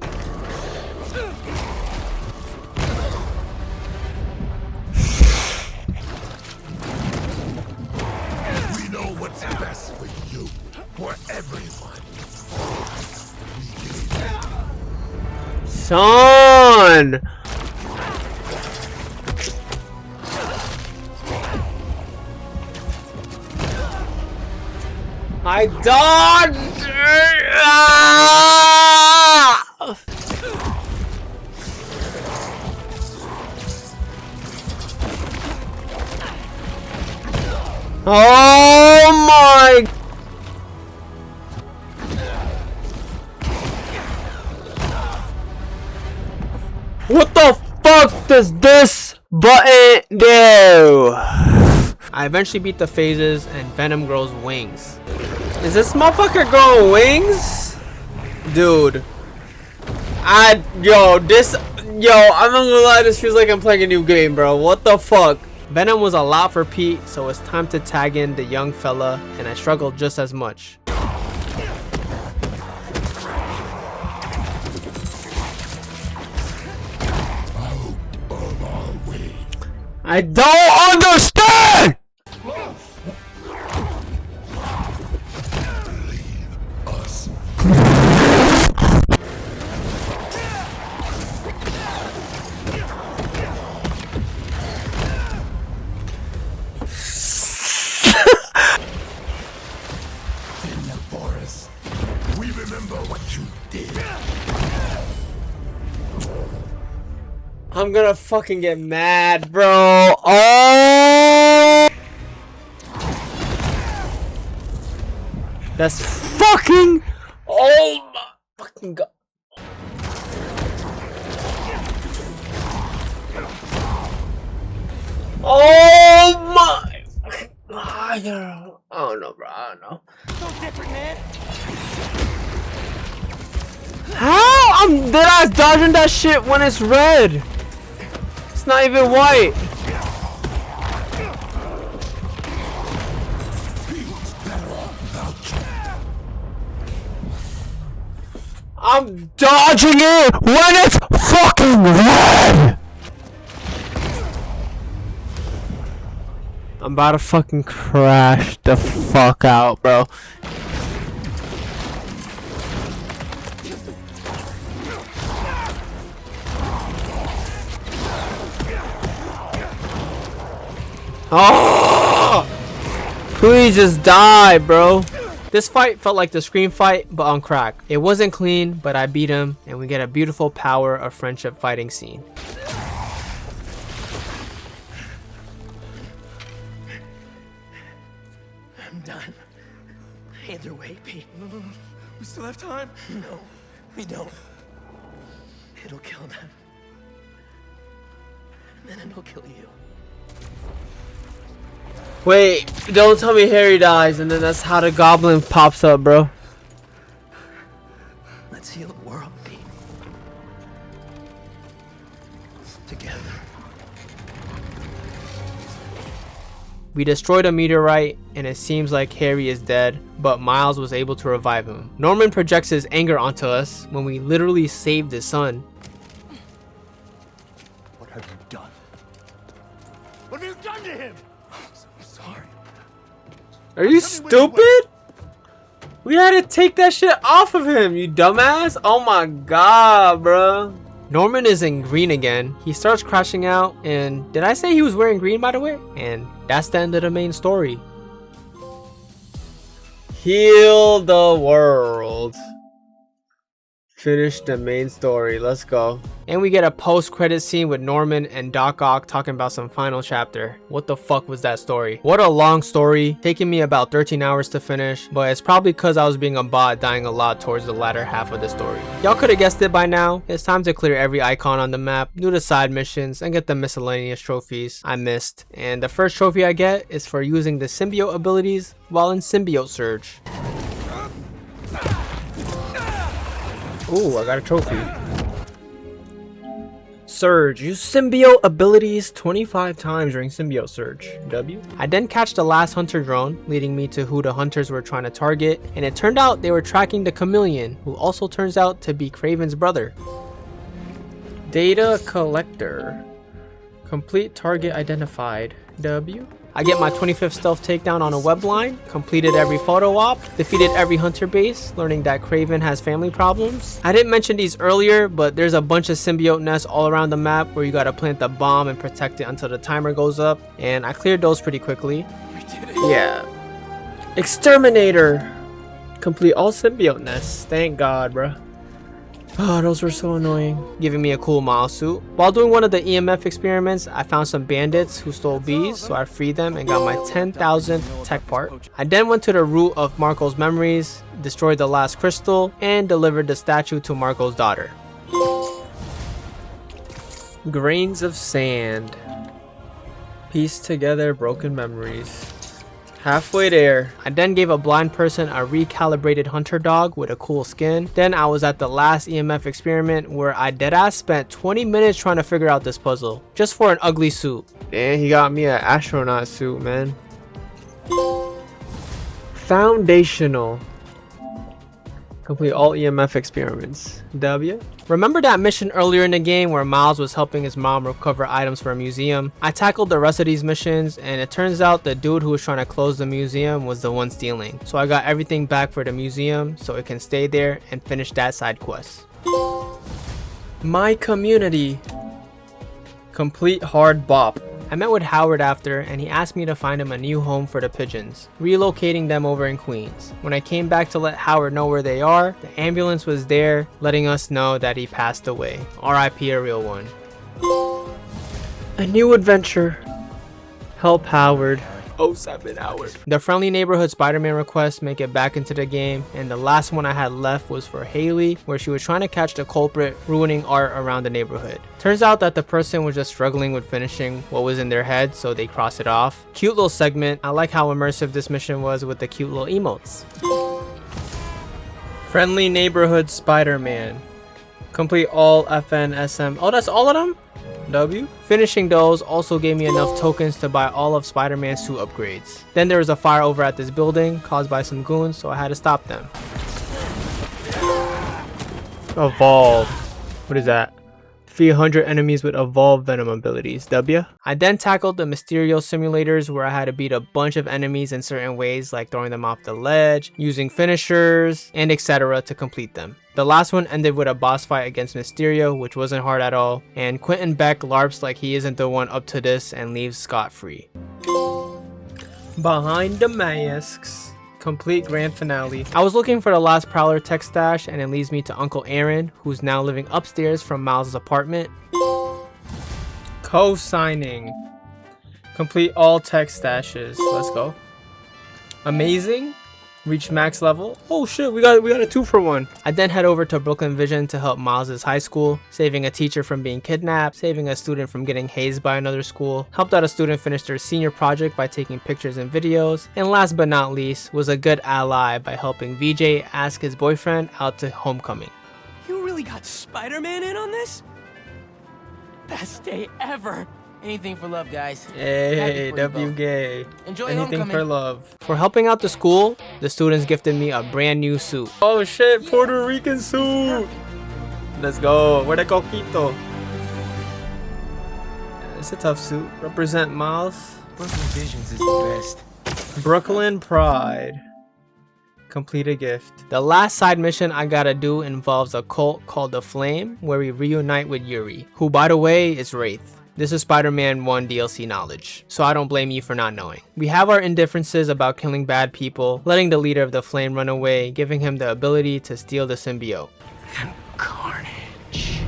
Best for you, for everyone. Son! I dodged! Ah! Oh my! What the fuck does this button do? I eventually beat the phases and Venom grows wings. Is this motherfucker growing wings? Dude. I'm not gonna lie, this feels like I'm playing a new game, bro. What the fuck? Venom was a lot for Pete, so it's time to tag in the young fella, and I struggled just as much. I don't understand! I'm gonna fucking get mad, bro. Oh! That's fucking... Oh my fucking god. Oh my... I don't know, bro. I don't know. So different, man. How? I'm dead-ass dodging that shit when it's red. It's not even white. I'm dodging it when it's fucking red. I'm about to fucking crash the fuck out, bro. Oh! Please just die, bro. This fight felt like the Scream fight, but on crack. It wasn't clean, but I beat him, and we get a beautiful power of friendship fighting scene. I'm done. Either way, Pete. We still have time? No, we don't. It'll kill them. And then it'll kill you. Wait, don't tell me Harry dies and then that's how the goblin pops up, bro. Let's heal the world, Pete. Together. We destroyed a meteorite and it seems like Harry is dead, but Miles was able to revive him. Norman projects his anger onto us when we literally saved his son. What have you done? What have you done to him? I'm sorry. Are you stupid? We had to take that shit off of him, you dumbass. Oh my god, bro. Norman is in green again. He starts crashing out, and did I say he was wearing green, by the way? And that's the end of the main story. Heal the world. Finish the main story. Let's go. And we get a post-credit scene with Norman and Doc Ock talking about some final chapter. What the fuck was that story? What a long story, taking me about 13 hours to finish, but it's probably because I was being a bot, dying a lot towards the latter half of the story. Y'all could have guessed it by now. It's time to clear every icon on the map, do the side missions, and get the miscellaneous trophies I missed. And the first trophy I get is for using the symbiote abilities while in Symbiote Surge. Ooh, I got a trophy. Surge. Use symbiote abilities 25 times during Symbiote Surge. W. I then catch the last hunter drone, leading me to who the hunters were trying to target, and it turned out they were tracking the chameleon, who also turns out to be Kraven's brother. Data collector. Complete target identified. W. I get my 25th stealth takedown on a web line, completed every photo op, defeated every hunter base, learning that Kraven has family problems. I didn't mention these earlier, but there's a bunch of symbiote nests all around the map where you gotta plant the bomb and protect it until the timer goes up, and I cleared those pretty quickly. We did it. Yeah. Exterminator. Complete all symbiote nests. Thank God, bruh. Oh, those were so annoying. Giving me a cool Miles suit. While doing one of the EMF experiments, I found some bandits who stole bees, so I freed them and got my 10,000th tech part. I then went to the root of Marco's memories, destroyed the last crystal, and delivered the statue to Marco's daughter. Grains of sand. Piece together broken memories. Halfway there. I then gave a blind person a recalibrated hunter dog with a cool skin. Then I was at the last EMF experiment where I deadass spent 20 minutes trying to figure out this puzzle. Just for an ugly suit. Damn, he got me an astronaut suit, man. Foundational. Complete all EMF experiments. W. Remember that mission earlier in the game where Miles was helping his mom recover items for a museum? I tackled the rest of these missions and it turns out the dude who was trying to close the museum was the one stealing. So I got everything back for the museum so it can stay there and finish that side quest. My community. Complete hard bop. I met with Howard after and he asked me to find him a new home for the pigeons, relocating them over in Queens. When I came back to let Howard know where they are, the ambulance was there letting us know that he passed away. RIP a real one. A new adventure. Help Howard. 07 hours. The friendly neighborhood Spider-Man requests make it back into the game, and the last one I had left was for Haley, where she was trying to catch the culprit ruining art around the neighborhood. Turns out that the person was just struggling with finishing what was in their head, so they crossed it off. Cute little segment. I like how immersive this mission was with the cute little emotes. Friendly neighborhood Spider-Man. Complete all FN, SM. Oh, that's all of them? W. Finishing those also gave me enough tokens to buy all of Spider-Man's suit upgrades. Then there was a fire over at this building caused by some goons, so I had to stop them. Evolve. What is that? Defeat 100 enemies with evolved venom abilities. W. I then tackled the Mysterio simulators where I had to beat a bunch of enemies in certain ways like throwing them off the ledge, using finishers, and etc. to complete them. The last one ended with a boss fight against Mysterio, which wasn't hard at all, and Quentin Beck larps like he isn't the one up to this and leaves scot-free. Behind the masks. Complete grand finale. I was looking for the last Prowler tech stash and it leads me to Uncle Aaron, who's now living upstairs from Miles' apartment. Co-signing. Complete all tech stashes. Let's go. Amazing. Reach max level. Oh shit, we got a 2-for-1. I then head over to Brooklyn Vision to help Miles' high school, saving a teacher from being kidnapped, saving a student from getting hazed by another school, helped out a student finish their senior project by taking pictures and videos, and last but not least, was a good ally by helping VJ ask his boyfriend out to homecoming. You really got Spider-Man in on this? Best day ever. Anything for love, guys. Hey, W gay. Enjoy Anything homecoming. for love. For helping out the school, the students gifted me a brand new suit. Oh shit, Puerto Rican suit. Let's go. Where the coquito? It's a tough suit. Represent Miles. Brooklyn Visions is the best. Brooklyn Pride. Complete a gift. The last side mission I gotta do involves a cult called the Flame, where we reunite with Yuri, who by the way is Wraith. This is Spider-Man 1 DLC knowledge, so I don't blame you for not knowing. We have our indifferences about killing bad people, letting the leader of the Flame run away, giving him the ability to steal the symbiote. And carnage.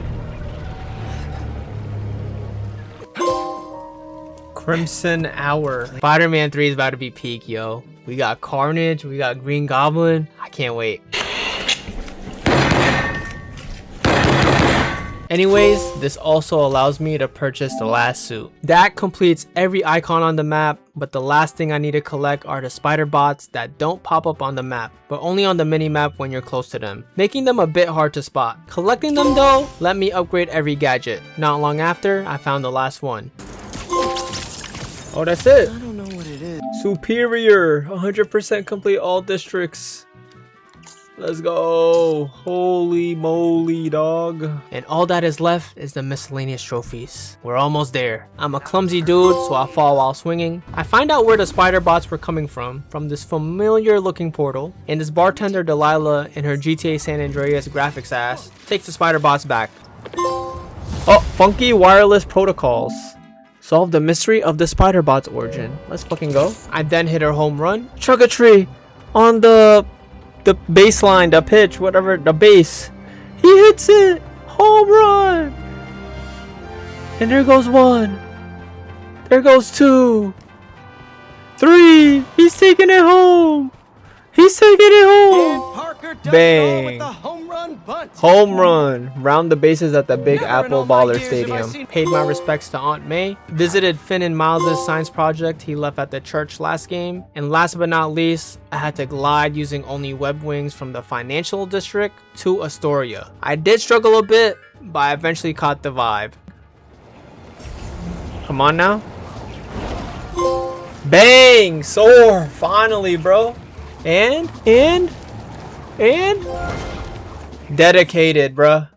Crimson Hour. Spider-Man 3 is about to be peak, yo. We got Carnage, we got Green Goblin. I can't wait. Anyways, this also allows me to purchase the last suit. That completes every icon on the map, but the last thing I need to collect are the spider bots that don't pop up on the map, but only on the mini-map when you're close to them, making them a bit hard to spot. Collecting them though, let me upgrade every gadget. Not long after, I found the last one. Oh, that's it. I don't know what it is. Superior, 100% complete all districts. Let's go. Holy moly, dog. And all that is left is the miscellaneous trophies. We're almost there. I'm a clumsy dude, so I fall while swinging. I find out where the spider bots were coming from this familiar looking portal. And this bartender Delilah in her GTA San Andreas graphics ass takes the spider bots back. Oh, funky wireless protocols. Solve the mystery of the spider bot's origin. Let's fucking go. I then hit her home run. Chug a tree on the baseline, the pitch, whatever, the base. He hits it. Home run. And there goes 1. There goes 2. 3. He's taking it home. He's taking it home. And Parker does Bang. it all with the home run bunt. Home run. Round the bases at the Big Never Apple in all my Baller years have I Stadium. seen- Paid my respects to Aunt May. Visited Finn and Miles' science project he left at the church last game. And last but not least, I had to glide using only web wings from the financial district to Astoria. I did struggle a bit, but I eventually caught the vibe. Come on now. Bang! Soar! Finally, bro. And dedicated, bruh.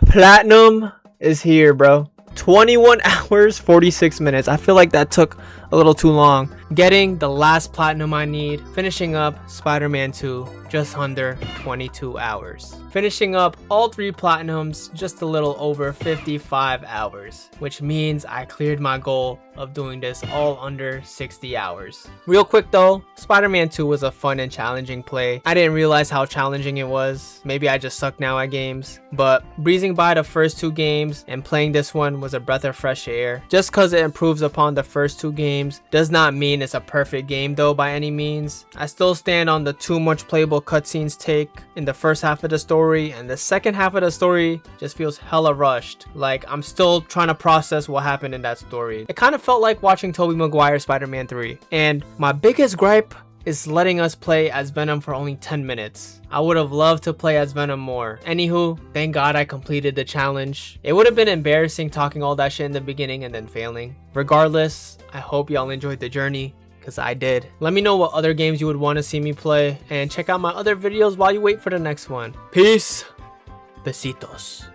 Platinum is here, bro. 21 hours 46 minutes. I feel like that took a little too long. Getting the last platinum I need, finishing up Spider-Man 2 just under 22 hours. Finishing up all 3 platinums just a little over 55 hours, which means I cleared my goal of doing this all under 60 hours. Real quick though, Spider-Man 2 was a fun and challenging play. I didn't realize how challenging it was. Maybe I just suck now at games, but breezing by the first 2 games and playing this one was a breath of fresh air. Just cause it improves upon the first 2 games does not mean it's a perfect game though by any means. I still stand on the too much playable cutscenes take in the first half of the story, and the second half of the story just feels hella rushed. Like I'm still trying to process what happened in that story. It kind of felt like watching Tobey Maguire's Spider-Man 3. And my biggest gripe is letting us play as Venom for only 10 minutes. I would have loved to play as Venom more. Anywho, thank God I completed the challenge. It would have been embarrassing talking all that shit in the beginning and then failing. Regardless, I hope y'all enjoyed the journey, because I did. Let me know what other games you would want to see me play, and check out my other videos while you wait for the next one. Peace. Besitos.